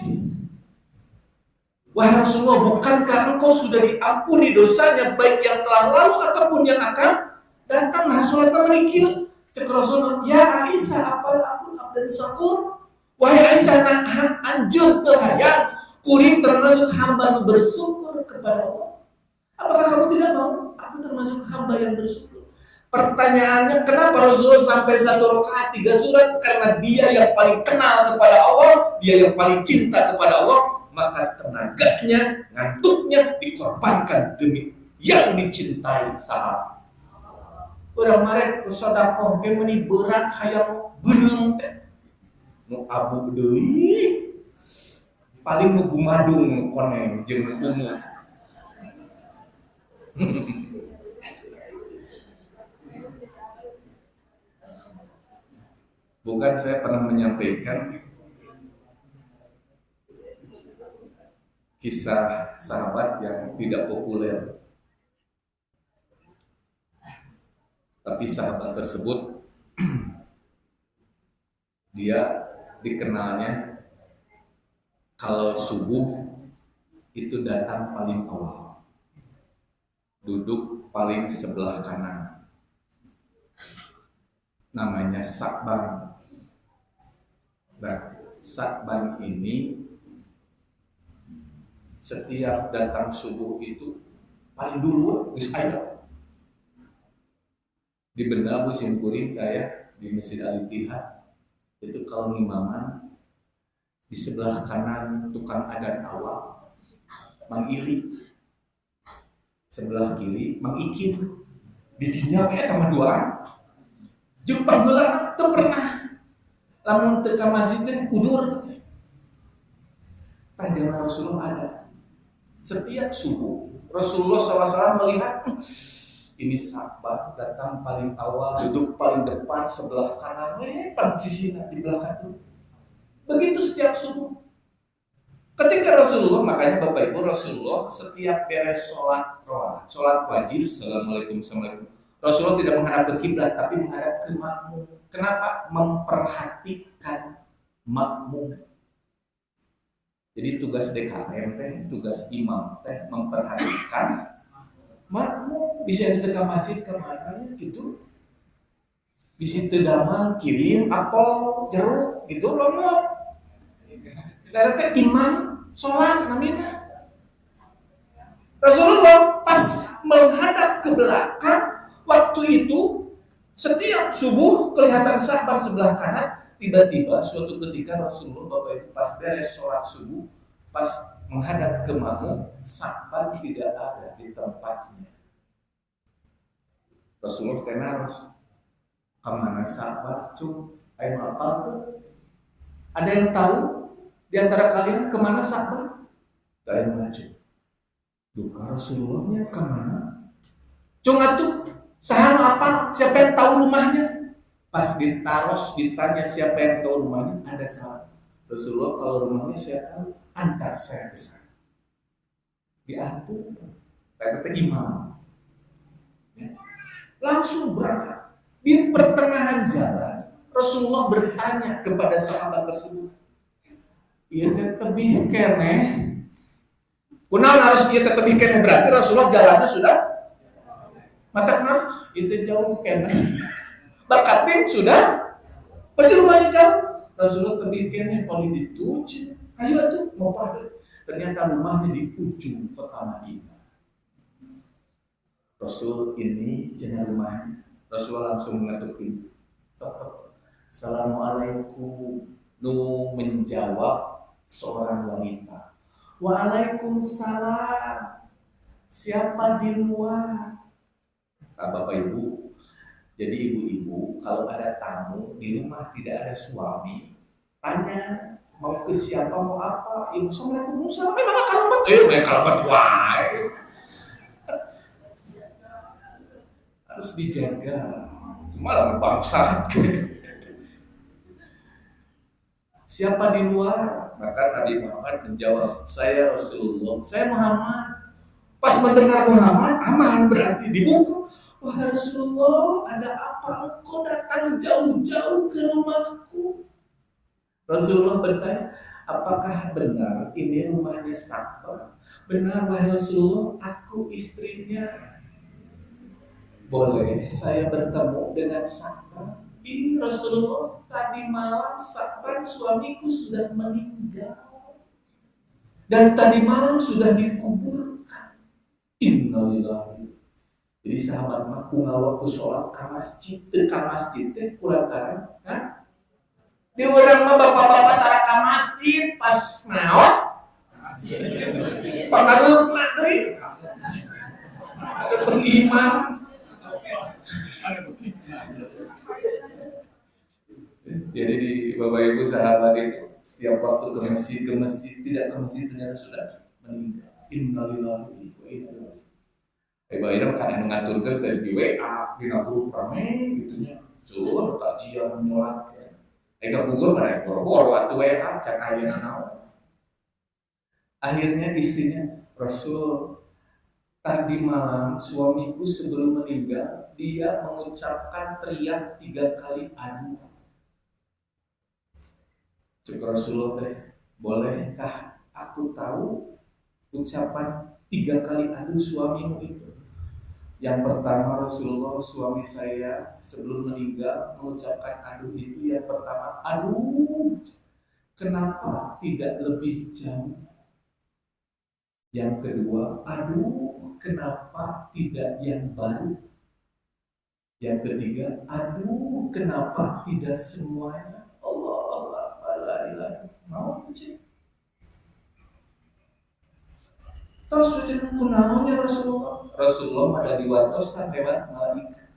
B: Wahai Rasulullah, bukankah engkau sudah diampuni dosanya baik yang telah lalu ataupun yang akan datang? Nah, salat namanya kieu. Cek Rasulullah, ya Aisyah, apapun abdan syakur. Wahai Aisyah, nak anjeun teu hayang kuring termasuk hamba nu bersyukur kepada Allah. Apakah kamu tidak mau? Aku termasuk hamba yang bersyukur. Pertanyaannya, kenapa Rasulullah sampai 1 rakaat 3 surat? Karena dia yang paling kenal kepada Allah, dia yang paling cinta kepada Allah, maka tenaganya, ngantuknya dikorbankan demi yang dicintai sahabat. Urang marek sedekah ge meuni berat hayang beureum teh. Nu abu deui. Paling nu gumadung koneng jeung ungu. Bukan saya pernah menyampaikan kisah sahabat yang tidak populer, tapi sahabat tersebut dia dikenalnya kalau subuh itu datang paling awal, duduk paling sebelah kanan, namanya Sa'ban. Nah, Sa'ban ini setiap datang subuh itu paling dulu geus aya. Di Benda musim kuring saya di Masjid Al-Ittihad itu kalau ngimaman di sebelah kanan tukang adan awal Mang Ili, sebelah kiri Mang Ikin, di dinya we eta mah duaan. Jeung pangheulana teu pernah lamun teu ka masjid teh udur teh. Jamaah Rasulullah ada. Setiap subuh Rasulullah SAW melihat ini sahabat datang paling awal, duduk paling depan sebelah kanan, pancisina di belakang itu. Begitu setiap subuh. Ketika Rasulullah, makanya Bapak Ibu, Rasulullah setiap beres sholat wajib, Assalamualaikum, Rasulullah tidak menghadap ke kiblat, tapi menghadap ke makmum. Kenapa? Memperhatikan makmum. Jadi tugas DKM teh, tugas imam teh memperhatikan makmum. Bisa diteka masjid kemana gitu, bisa terdamang kirim apel jeruk gitu loh. Dari teh imam sholat namanya. Rasulullah pas menghadap ke belakang waktu itu setiap subuh kelihatan sahabat sebelah kanan. Tiba-tiba suatu ketika Rasulullah Bapak Ibu pas beres sholat subuh, pas menghadap ke makmum, sahabat tidak ada di tempatnya. Rasulullah tenaros, kemana sahabat cung? Ayo apa tuh? Ada yang tahu di antara kalian kemana sahabat? Ayo maju. Duka Rasulullahnya kemana? Cung atuh, sahana apa? Siapa yang tahu rumahnya? Pas ditaros ditanya siapa yang tahu rumahnya, ada sahabat. Rasulullah kalau rumahnya saya tahu, antar saya ke sana. Diatur, kata imam. Ya. Langsung berangkat. Di pertengahan jalan, Rasulullah bertanya kepada sahabat tersebut, "Ieu teh tebih keneh." Kunaon harus ieu teh tebih keneh? Berarti Rasulullah jalannya sudah mata kenal, itu jauh keneh. Bakatin sudah, berarti rumahnya jauh. Rasulullah tebih keneh paling dituju. Ayo tuh mau pada. Ternyata rumahnya di ujung kota Madinah. Rasul ini cenah rumahnya. Rasulullah langsung mengetuk pintu. Assalamualaikum. Nu menjawab seorang wanita. Waalaikumsalam. Siapa di luar? Bapak Ibu. Jadi ibu-ibu kalau ada tamu di rumah tidak ada suami, tanya mau ke siapa, mau apa? Ibu Assalamualaikum. Memang kalabat, kalabat wae. Harus dijaga. Malah bangsat. Siapa di luar? Maka Nabi Muhammad menjawab, saya Rasulullah, saya Muhammad. Pas mendengar Muhammad, aman berarti dibuka. Wah Rasulullah, ada apa? apa engkau datang jauh-jauh ke rumahku? Rasulullah bertanya, apakah benar ini rumahnya Sakbah? Benar wahai Rasulullah, aku istrinya. Boleh saya bertemu dengan Sakbah? Ini Rasulullah, tadi malam Sakbah suamiku sudah meninggal. Dan tadi malam sudah dikuburkan. Innalillahi. Jadi sahabat mah waktu sholat ke masjid teh kulantaran kan? Di orang mah bapak-bapak tara ka masjid pas maot. Pangareupna deui. Seperti imam. Jadi di Bapak Ibu sahabat itu setiap waktu ke masjid tidak ke masjid ternyata sudah meninggal. Innalillahi wa inna ilaihi. Bayar kan anu ngaturkeun teh di WA dina grup rame gitunya. Suruh takjiah nyolat. Eka pukul pada boro-boro atuh WA can aya naon. Akhirnya istrinya, Rasul, tadi malam suamiku sebelum meninggal dia mengucapkan teriak 3 kali aduh. Cek Rasulullah teh, bolehkah aku tahu ucapan 3 kali aduh suamimu itu? Yang pertama Rasulullah, suami saya sebelum meninggal mengucapkan aduh itu yang pertama, aduh, kenapa tidak lebih jauh? Yang kedua, aduh, kenapa tidak yang baru? Yang ketiga, aduh, kenapa tidak semuanya? Allah, la ilaha mau cik. Terus ujian kunaonnya Rasulullah ada diwartosan lewat malaikat.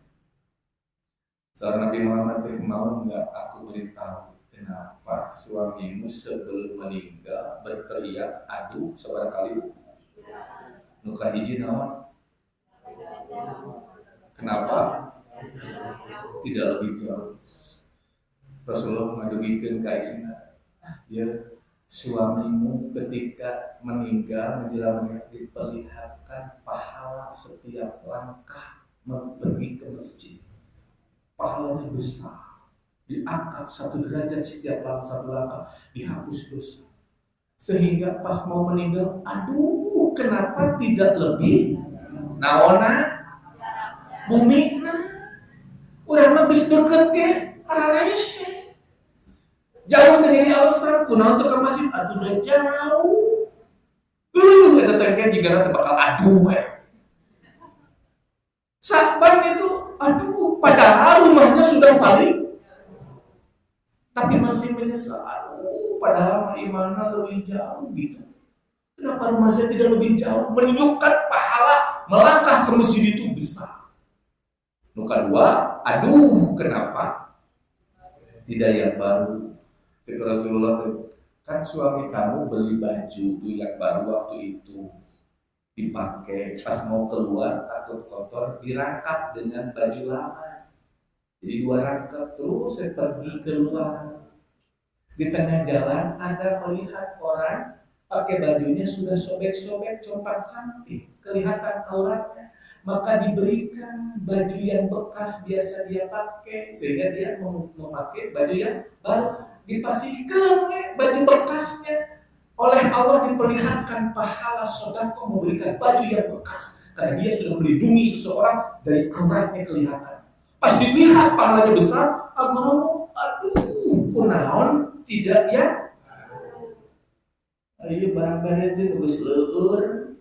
B: Seorang Nabi Muhammad mau nggak aku beritahu kenapa suamimu sebelum meninggal berteriak aduh seberapa kali? Nuka hiji naon? Kenapa? Tidak lebih jauh. Rasulullah ngadugikeun ka Aisyah. Ya, suamimu ketika meninggal menjelang diperlihatkan pahala setiap langkah pergi ke masjid. Pahalanya besar, diangkat 1 derajat setiap satu langkah, dihapus dosa. Sehingga pas mau meninggal, aduh, kenapa tidak lebih naona bumi na urang mah geus deukeut ge ararese. Jauh terjadi alasan kunaon teu ka masjid atuh udah jauh. Eta teh kan jigana teh bakal aduh we. Sakban itu aduh padahal rumahnya sudah paling tapi masih menyesal. Aduh padahal imannya lebih jauh gitu. Kenapa rumah saya tidak lebih jauh? Menunjukkan pahala melangkah ke masjid itu besar. Nu kedua, aduh kenapa tidak yang baru? Cek Rasulullah, kan suami kamu beli baju itu yang baru waktu itu dipakai, pas mau keluar takut kotor dirangkap dengan baju lama. Jadi 2 rangkap terus saya pergi keluar. Di tengah jalan ada melihat orang pakai bajunya sudah sobek-sobek, compang cantik, kelihatan auratnya. Maka diberikan baju yang bekas biasa dia pakai sehingga dia memakai baju yang baru. Dipasihkan baju bekasnya. Oleh Allah diperlihatkan pahala sedekah memberikan baju yang bekas karena dia sudah melindungi seseorang dari auratnya kelihatan. Pas dilihat pahalanya besar, aku ngomong, aduh, kunaon tidak ya? Ayo barang-barang itu geus leueur.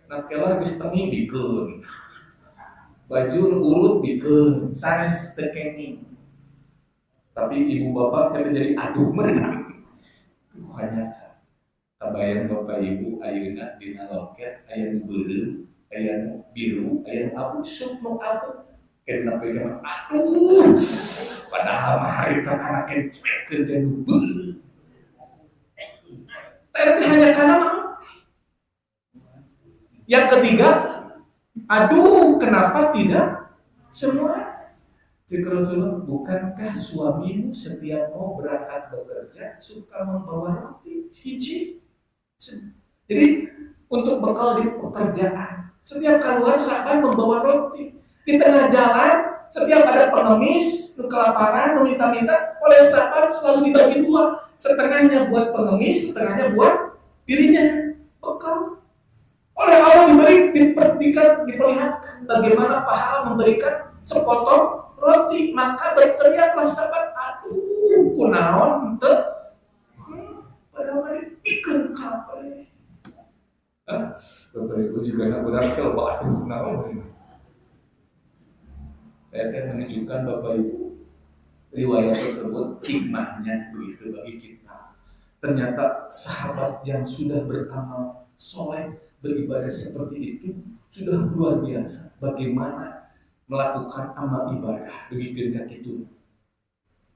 B: Nah kelar geus tengi bikeun. Baju urut bikeun, sanes teu kenging. Tapi ibu bapak kita jadi aduh menang. Hanya kabayang bapak ibu ayeuna dina loket aya nu beureum, aya nu biru, aya nu abu, sok nu abu. Kenapa kan aduh. Padahal mah harita kana kencekeun teh nu beureum. Teh hanya kana mah. Yang ketiga, aduh kenapa tidak semua? Cik Rasulullah, bukankah suamimu setiap mau berangkat bekerja suka membawa roti hiji? Jadi untuk bekal di pekerjaan, setiap keluar seakan membawa roti. Di tengah jalan setiap ada pengemis, kelaparan, minta-minta, oleh sahabat selalu dibagi dua. Setengahnya buat pengemis, setengahnya buat dirinya. Bekal. Oleh Allah diperlihatkan bagaimana pahala memberikan sepotong roti. Maka berteriaklah sahabat, aduh, kunaon teu. Padahal dipikeun kabeh. Bapak Ibu juga nak benar coba aduh naon ini. Saya akan menunjukkan Bapak Ibu riwayat tersebut hikmahnya begitu bagi kita. Ternyata sahabat yang sudah beramal soleh beribadah seperti itu sudah luar biasa. Bagaimana melakukan amal ibadah begitu itu.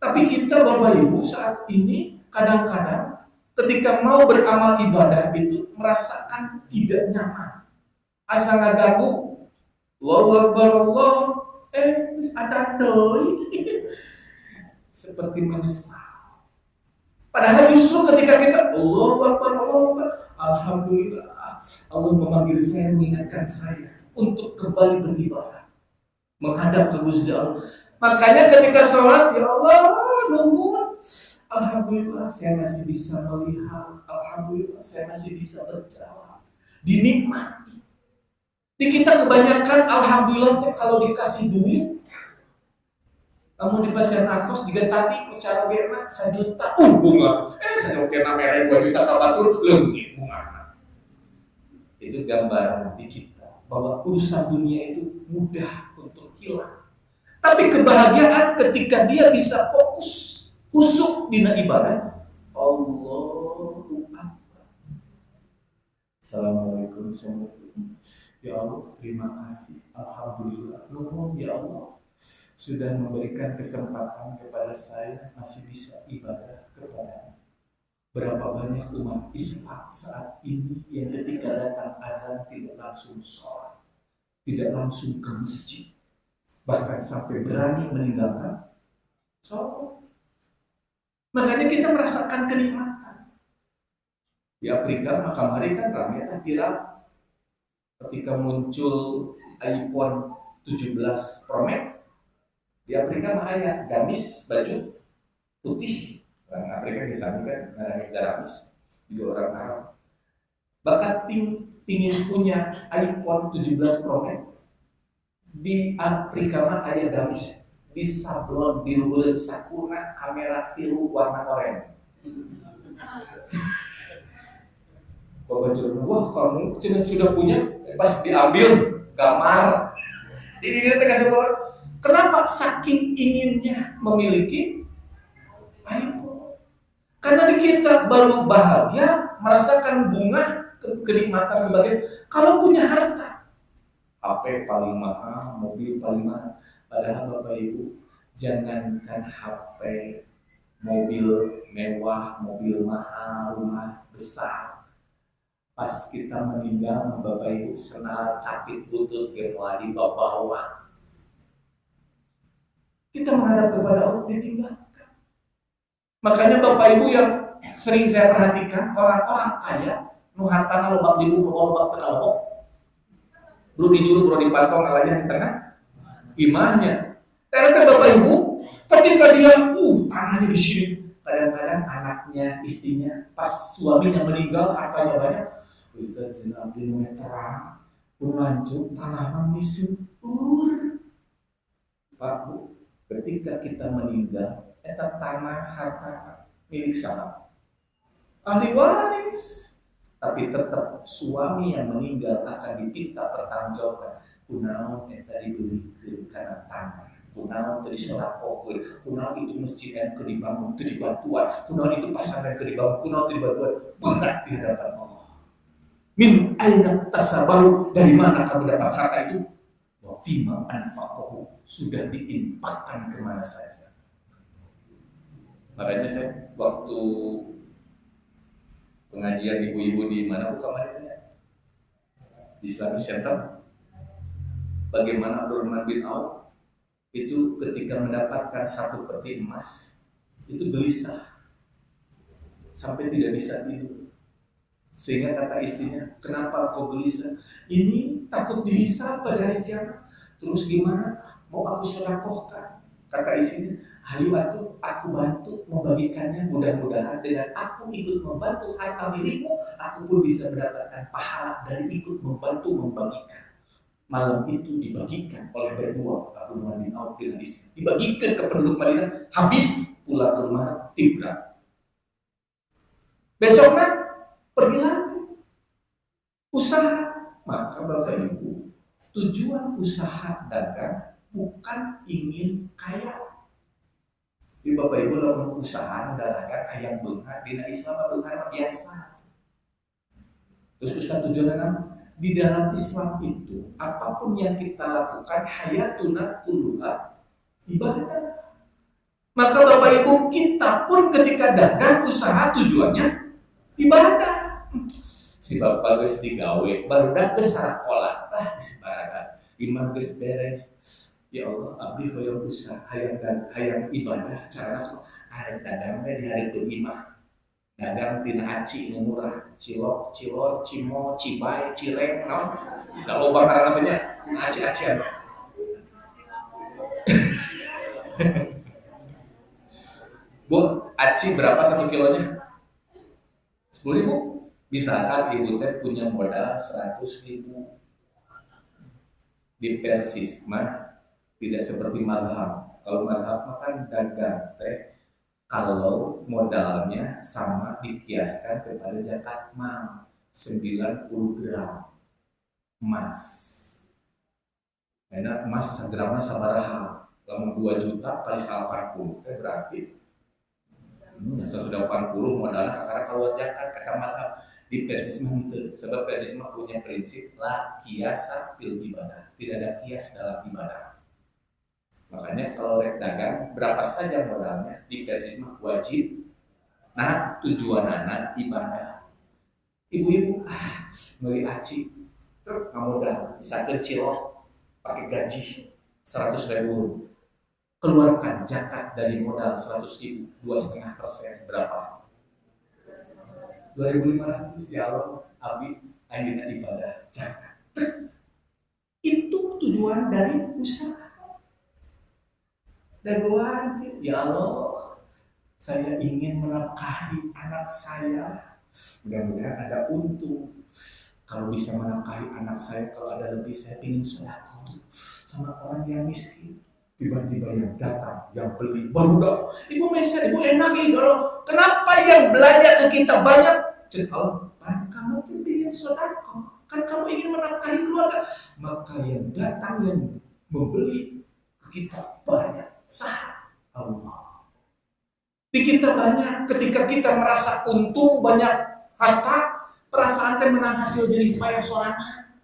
B: Tapi kita Bapak Ibu saat ini kadang-kadang ketika mau beramal ibadah itu merasakan tidak nyaman. Asa ngaganggu, Allahu Akbar Allah, ada doi. Seperti menyesal. Padahal justru ketika kita Allahu Akbar, alhamdulillah, Allah memanggil saya, mengingatkan saya untuk kembali beribadah, menghadap ke Gusti Allah. Makanya ketika sholat, ya Allah, nuhun, alhamdulillah saya masih bisa melihat, alhamdulillah saya masih bisa berjalan, dinikmati. Di kita kebanyakan alhamdulillah kalau dikasih duit, namun di pasien Antos juga tadi bicara benak 1 juta, bunga, saya kena merek 2 juta kabatur, leungit bunga. Itu gambaran di kita bahwa urusan dunia itu mudah untuk hilang. Tapi kebahagiaan ketika dia bisa fokus, khusyuk dina ibadah. Allahu Akbar. Assalamualaikum warahmatullahi. Ya Allah, terima kasih. Alhamdulillah. Nuhun ya Allah sudah memberikan kesempatan kepada saya masih bisa ibadah kepada. Berapa banyak umat Islam saat ini yang ketika datang azan tidak langsung sholat, tidak langsung ke masjid, bahkan sampai berani meninggalkan sholat. Makanya kita merasakan kenikmatan. Di Afrika, maka mari kan ramai viral ketika muncul iPhone 17 Pro Max. Di Afrika mah aya gamis baju putih. Orang Afrika di sana kan namanya gamis, juga orang Arab. Bakat pingin punya iPhone 17 Pro Max. Di Afrika mah aya gamis di sablon di luhur sakuna kamera tilu warna oranye. Wah kamu sudah punya, pas diambil gambar. Ini kasih keluar. Kenapa? Saking inginnya memiliki iPhone. Karena di kita baru bahagia merasakan bunga kenikmatan kebahagiaan kalau punya harta. HP paling mahal, mobil paling mahal. Padahal Bapak Ibu, jangankan HP, mobil mewah, mobil mahal, rumah besar. Pas kita meninggal, Bapak Ibu senal capit butut gemua di bawah. Kita menghadap kepada Allah ditinggalkan. Makanya Bapak Ibu yang sering saya perhatikan, orang-orang kaya nu hartana lobak di bawah, lobak ke kalobok. Bro di juru, bro di pantong, alanya di tengah imahnya. Ternyata Bapak Ibu, ketika dia tangannya di sini, kadang-kadang anaknya, istrinya, pas suaminya meninggal, hartanya banyak. Ustaz Zina Abdi terang, pun lanjut tanaman disur. Pak Bu, ketika kita meninggal, eta tanah harta milik siapa? Ahli waris. Tapi tetap suami yang meninggal akan diminta pertanggungjawabkan. Kunaon eta dibelikeun kana tanah. Kunaon teu disolakokeun. Kunaon itu masjid yang dibangun teu dibantuan. Kunaon itu pasantren teu dibangun. Kunaon teu dibantuan. Berat di hadapan Allah. Min aina tasabahu, dari mana kamu dapat harta itu? Wa fima anfaqahu, sudah diinfakkan kemana saja. Makanya saya waktu pengajian ibu-ibu di mana kemarin di Islamic Center, bagaimana Abdurrahman bin Auf itu ketika mendapatkan 1 peti emas itu gelisah sampai tidak bisa tidur. Sehingga kata istrinya, kenapa kau gelisah? Ini takut dihisab pada hari kiamat. Terus gimana? mau aku sedekahkan. Kata istrinya, ayo aku bantu membagikannya, mudah-mudahan dengan aku ikut membantu harta milikmu, aku pun bisa mendapatkan pahala dari ikut membantu membagikan. Malam itu dibagikan oleh berdua Abdurrahman bin Auf dengan istri, dibagikan ke penduduk Madinah, habis pulang ke rumah tibra. Besoknya pergi lagi usaha. Maka Bapak Ibu, tujuan usaha dagang bukan ingin kaya. Di Bapak Ibu lamun usaha dagang hayang beunghar dina Islam beunghar biasa. Terus Ustaz tujuannya di dalam Islam itu apapun yang kita lakukan hayatuna kulluha ibadah. Maka Bapak Ibu, kita pun ketika dagang usaha tujuannya ibadah. Si bapak geus digawe, barudak geus sarakola, disebarakan. Imam geus beres. Ya Allah, abdi hoyong usaha, hayang ibadah, carana arek dagang teh di hari kelima. Dagang tina aci nu murah, cilok, cilor, cimo, cibai, cireng, naon? Da loba ngaranna teh nya, aci-acian. Bu, aci berapa 1 kilonya? 10.000. Misalkan ibu teh punya modal 100.000 di Persis mah tidak seperti Malham. Kalau Malham mah kan dagang teh kalau modalnya sama dikiaskan kepada zakat mal 90 gram emas. Karena emas gramnya sabaraha? Lamun 2 juta kali 80 teh berarti sudah 80 modalnya sekarang kalau zakat kata Malham. Di Persisma itu, sebab Persisma punya prinsip la kiasa fil ibadah, tidak ada kias dalam ibadah. Makanya kalau rek dagang berapa saja modalnya di Persisma wajib. Nah tujuanana ibadah. Ibu-ibu beli aci terus modal misalkan cilok pakai gaji 100.000, keluarkan zakat dari modal 100.000, 2,5% berapa? 2.500. Ya Allah, abdi ayeuna ibadah zakat. Itu tujuan dari usaha. Dagoan, ya Allah, saya ingin menafkahi anak saya. Mudah-mudahan ada untung. Kalau bisa menafkahi anak saya, kalau ada lebih saya ingin sedekah sama orang yang miskin. Tiba-tiba yang datang, yang beli, baru dah. Ibu meser, ibu enak ya, kenapa yang belanja ke kita banyak? Allah, kan kamu tuh ingin sedekah, kan kamu ingin menafkahi keluarga, maka yang datang yang membeli kita banyak, sah Allah. Di kita banyak, ketika kita merasa untung banyak harta, perasaan teh menang hasil jerih payah sorangan.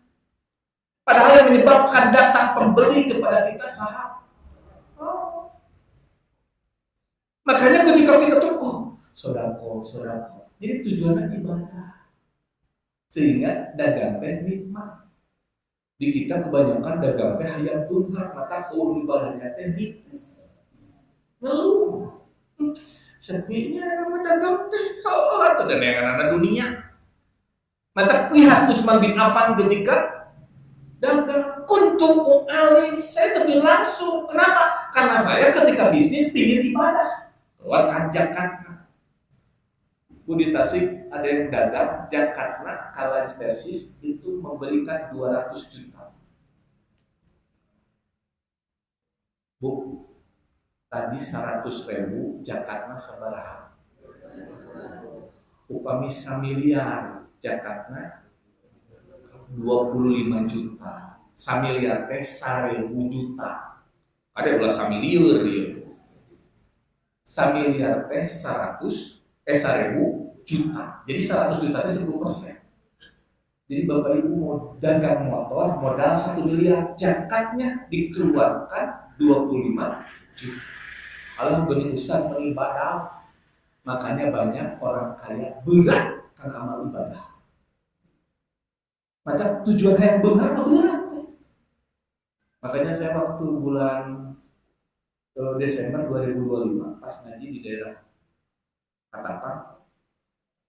B: Padahal yang menyebabkan datang pembeli kepada kita sah. Oh. Makanya ketika kita tuh, sodako. Jadi tujuannya ibadah. Sehingga dagang teh nikmat. Di kita kebanyakan dagang teh hayang beunghar, mata ibadahnya teh nikmat. Ngeluh. Sepinya nama dagang teh. Atau dan yang anak dunia. Mata lihat Utsman bin Affan ketika dagang kuntu u'alis, saya terjun langsung. Kenapa? Karena saya ketika bisnis ingin ibadah. Keluarkan zakatnya. Di Tasik ada yang dagang zakatnya kalah Persis itu memberikan 200 juta. Bu, tadi 100.000 zakatnya sabaraha? Upami 1 miliar zakatnya 25 juta. 1 miliar teh 1.000 juta. Ada ulah 1 miliar dia. 1 miliar teh 1.000 juta. Jadi 100 juta itu 10%. Jadi Bapak Ibu mau dagang motor modal 1 miliar, zakatnya dikeluarkan 25 juta. Allah benih Ustaz beribadah. Makanya banyak orang kaya berat karena amal ibadah. Maka tujuan yang berat. Makanya saya waktu bulan Desember 2025 pas ngaji di daerah Katapang,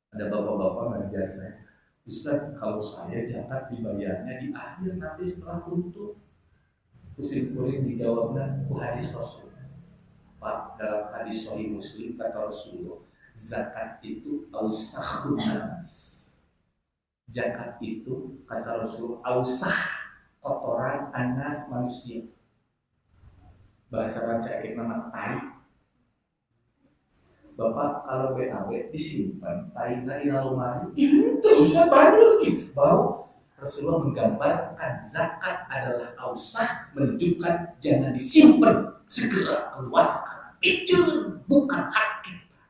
B: ada bapak-bapak mengajar saya, Ustaz, kalau saya zakat dibayarnya di akhir nanti setelah untung. kuring dijawabna ku hadis Rasul. Pak, dalam hadis Sahih Muslim kata Rasulullah, zakat itu ausakhun nas. Zakat itu kata Rasulullah ausah, kotoran anas manusia. Bahasa baca nama tai. Bapak kalau BAB disimpan taina di lemari, ini terusnya banyak nih bau. Rasulullah menggambarkan zakat adalah ausah, menunjukkan jangan disimpan, segera keluarkan. Itu bukan hak kita.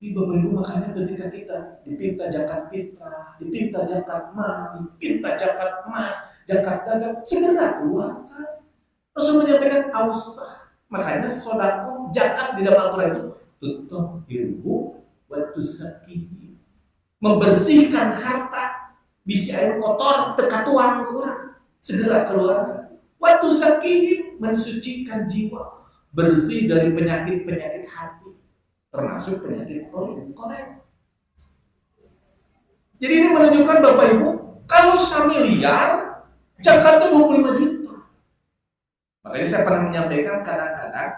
B: Di Bapak Ibu, makanya ketika kita dipinta zakat fitrah, dipinta zakat mal, dipinta zakat emas, zakat dagang, segera keluarkan. Rasul menyampaikan ausah. Makanya sodako zakat di dalam Al-Quran itu tutahhiruhu wa tuzakihi, membersihkan harta, bisi air kotor teka tuang kurang, segera keluarkan. Wa tuzakihi, mensucikan jiwa, bersih dari penyakit-penyakit hati, termasuk penyakit korek. Jadi ini menunjukkan Bapak Ibu, kalau samiliar zakatnya 25 juta. Makanya saya pernah menyampaikan kadang-kadang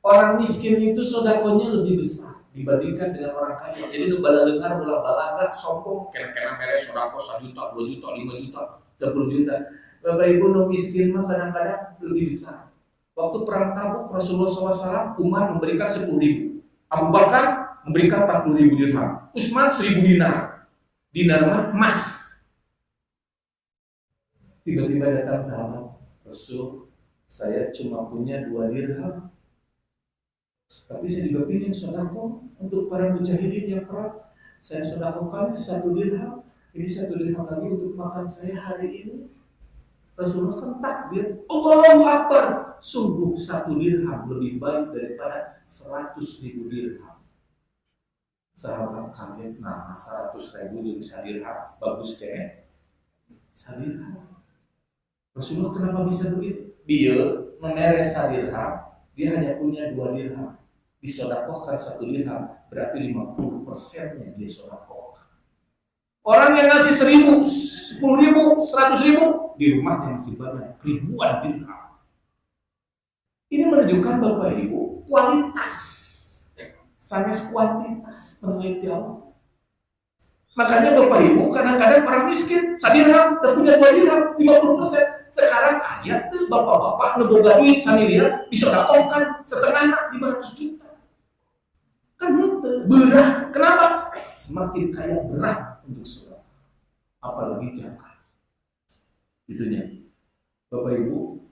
B: orang miskin itu sodakonya lebih besar dibandingkan dengan orang kaya. Jadi nu bala leungar ulah balaga sombong kena mere sodako 1 juta, 2 juta, 5 juta, 10 juta. Bapak Ibu nu miskin mah kadang-kadang lebih besar. Waktu perang Tabuk Rasulullah SAW Umar memberikan 10.000, Abu Bakar memberikan 40.000 dirham, Utsman 1.000 dinar. Dinar mah emas. Tiba-tiba datang sahabat Rasul, saya cuma punya 2 dirham, tapi saya juga ingin sodako untuk para mujahidin yang perang. Saya sodakokan 1 dirham, ini 1 dirham lagi untuk makan saya hari ini. Rasulullah kan takbir, Allahu Akbar, sungguh 1 dirham lebih baik daripada 100.000 dirham. Sahabat kaget, nah 100.000 jadi 1 dirham, bagus kayaknya 1 dirham. Rasulullah kenapa bisa begitu? Dia memeres 1 dirham, dia hanya punya 2 dirham. Disodakohkan 1 dirham, berarti 50%-nya dia sodakohkan. Orang yang ngasih 1.000, 10.000, 100.000, di rumahnya masih banyak ribuan dirham. Ini menunjukkan Bapak Ibu kualitas, sanes kuantitas penelitian. Makanya Bapak Ibu kadang-kadang orang miskin 1 dirham dan punya 2 dirham 50%. Sekarang ayat tuh bapak-bapak ngeboga duit samiliar disodakohkan setengahnya 500 juta. Kan itu berat. Kenapa? Semakin kaya berat untuk sedekah. Apalagi zakat. Itunya. Bapak Ibu,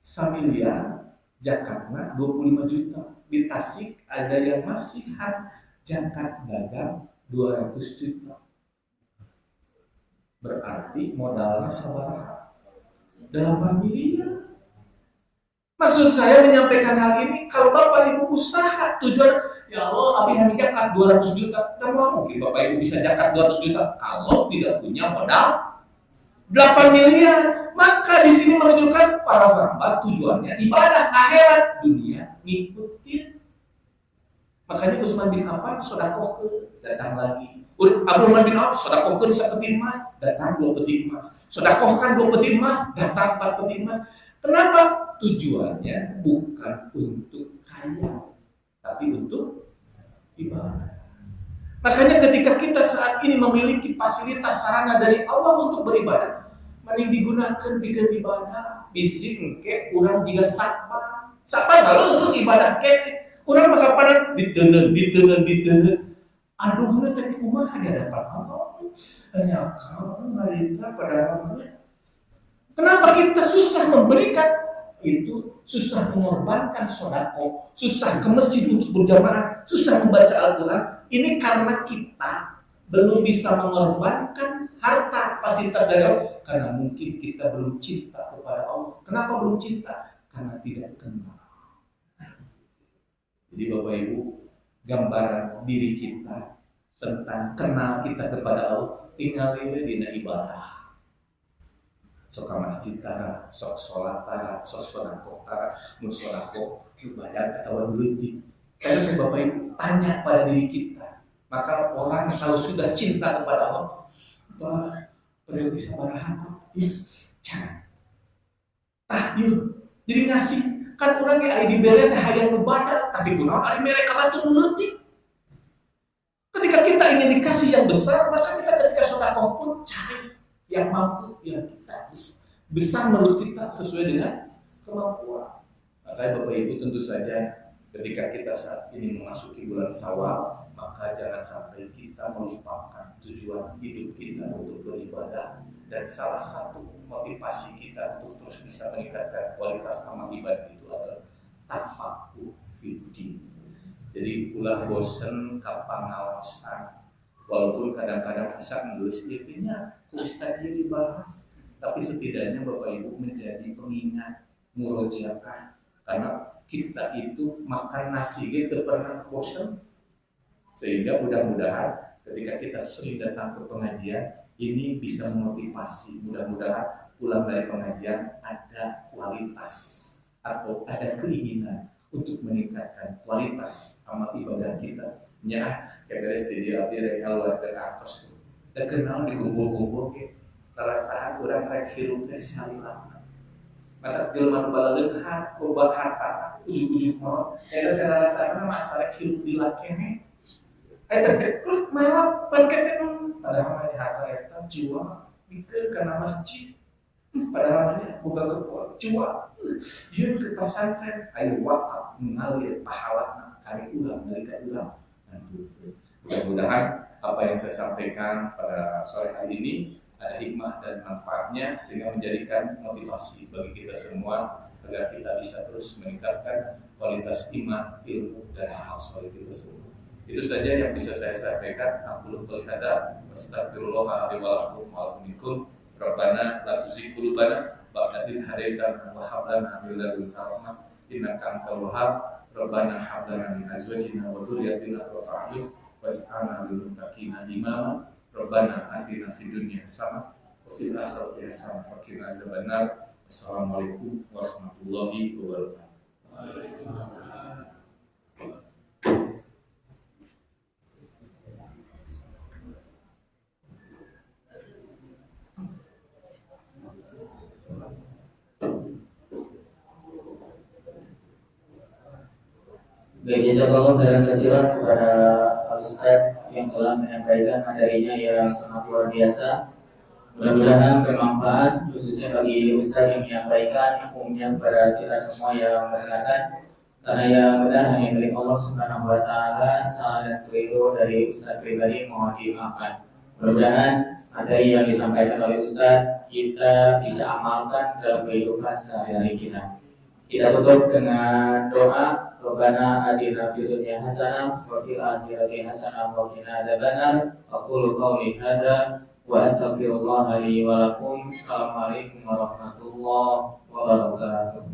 B: samiliar zakatnya 25 juta. Di Tasik ada yang masih zakat dagang 200 juta. Berarti modalnya sabaraha? 8 miliar. Maksud saya menyampaikan hal ini, kalau Bapak Ibu usaha, tujuan, ya Allah, abi hanya zakat 200 juta. Tidak mungkin Bapak Ibu bisa zakat 200 juta kalau tidak punya modal 8 miliar. Maka di sini menunjukkan para sahabat tujuannya ibadah, akhirat, dunia ngikutin. Makanya Utsman bin Affan sodakohkeun, datang lagi. Abdurrahman bin Auf sodakohkeun 1 peti emas, datang 2 peti emas. Sodakohkan 2 peti emas, datang 4 peti emas. Kenapa? Tujuannya bukan untuk kaya, tapi untuk ibadah. Makanya ketika kita saat ini memiliki fasilitas sarana dari Allah untuk beribadah, mending digunakan bikin ibadah. Bisi engke urang jiga sabar. Sabar kalau ibadah ke urang mah kapanan diteuneun. Aduh, lu teh kumaha dia dapat Allah? Hanya kau harita pada namanya. Kenapa kita susah memberikan itu, susah mengorbankan sedekah, susah ke masjid untuk berjamaah, susah membaca Al-Quran? Ini karena kita belum bisa mengorbankan harta fasilitas dari Allah, karena mungkin kita belum cinta kepada Allah. Kenapa belum cinta? Karena tidak kenal. Jadi Bapak Ibu, gambaran diri kita tentang kenal kita kepada Allah tinggal di ibadah. Sok ka masjid tara, sok salat tara, sok sedekah tara, mun sedekah ibadah atawa leutik. Karena Bapak Ibu tanya pada diri kita, maka orang kalau sudah cinta kepada Allah, apa perlu bisa baraha? Jangan. yuk jadi ngasih kan orangnya di bere teh hayang ngebadak tapi kunaon ari mereka batu leutik. Ketika kita ingin dikasih yang besar, maka kita ketika sedekah pun cari yang mampu, yang kita besar menurut kita sesuai dengan kemampuan. Makanya Bapak Ibu tentu saja ketika kita saat ini memasuki bulan Syawal, maka jangan sampai kita melupakan tujuan hidup kita untuk beribadah, dan salah satu motivasi kita untuk terus bisa meningkatkan kualitas amal ibadah itu adalah tafaqquh fiddin. Jadi ulah bosen kapan ngaosan, walaupun kadang-kadang bisa nulis intinya ustaz dia dibahas, tapi setidaknya Bapak Ibu menjadi pengingat murojaah, karena kita itu makan nasi gitu pernah bosen. Sehingga mudah-mudahan ketika kita sering datang ke pengajian ini bisa memotivasi, mudah-mudahan pulang dari pengajian ada kualitas atau ada keinginan untuk meningkatkan kualitas amal ibadah kita. Ya, kayak di dia rekal warga atas tuh. Dan kenal di kumpul-kumpul ke perasaan orang rek hirup dari salila. Mata jelema nu baladeun hat korban harta ujug-ujug mah. Eta teh rasana masalah hirup di lakene. Eta teh malah pan padahal mah harta eta jiwa dikeun kana masjid. Padahal mah boga kekuatan jiwa. Yeun ke pesantren aya wakaf mengalir pahalana kali ulang nalika ulang. Mudah-mudahan apa yang saya sampaikan pada sore hari ini ada hikmah dan manfaatnya sehingga menjadikan motivasi bagi kita semua agar kita bisa terus meningkatkan kualitas iman, ilmu, dan amal soleh kita semua. Itu saja yang bisa saya sampaikan. Aku qouli hada astagfirullah li wa lakum wa lakum. Rabbana la tuzigh qulubana ba'da idh hadaitana wa hab lana min ladunka rahmah innaka antal wahhab. Rabbana hab lana min azwajina wa dhurriyyatina qurrata a'yun waj'alna lil muttaqina imama. Rabbana atina fid dunya hasanah wa fil akhirati hasanah wa qina azabannar. Assalamualaikum warahmatullahi wabarakatuh.
A: Baik, jazakallahu khairan katsiran kepada Pak Ustaz yang telah menyampaikan materinya yang sangat luar biasa. Mudah-mudahan bermanfaat khususnya bagi Ustaz yang menyampaikan, umumnya kepada kita semua yang mendengarkan. Karena yang benar hanya milik Allah Subhanahu wa taala, salah dan keliru dari Ustaz pribadi mohon dimaafkan. Mudah-mudahan materi yang disampaikan oleh Ustaz kita bisa amalkan dalam kehidupan sehari-hari kita. Kita tutup dengan doa. Rabbana atina fid dunya hasanah wa fil akhirati hasanah wa qina adzabannar. Aqulu qouli hadza wa astaghfirullah li wa lakum. Assalamualaikum warahmatullahi wabarakatuh.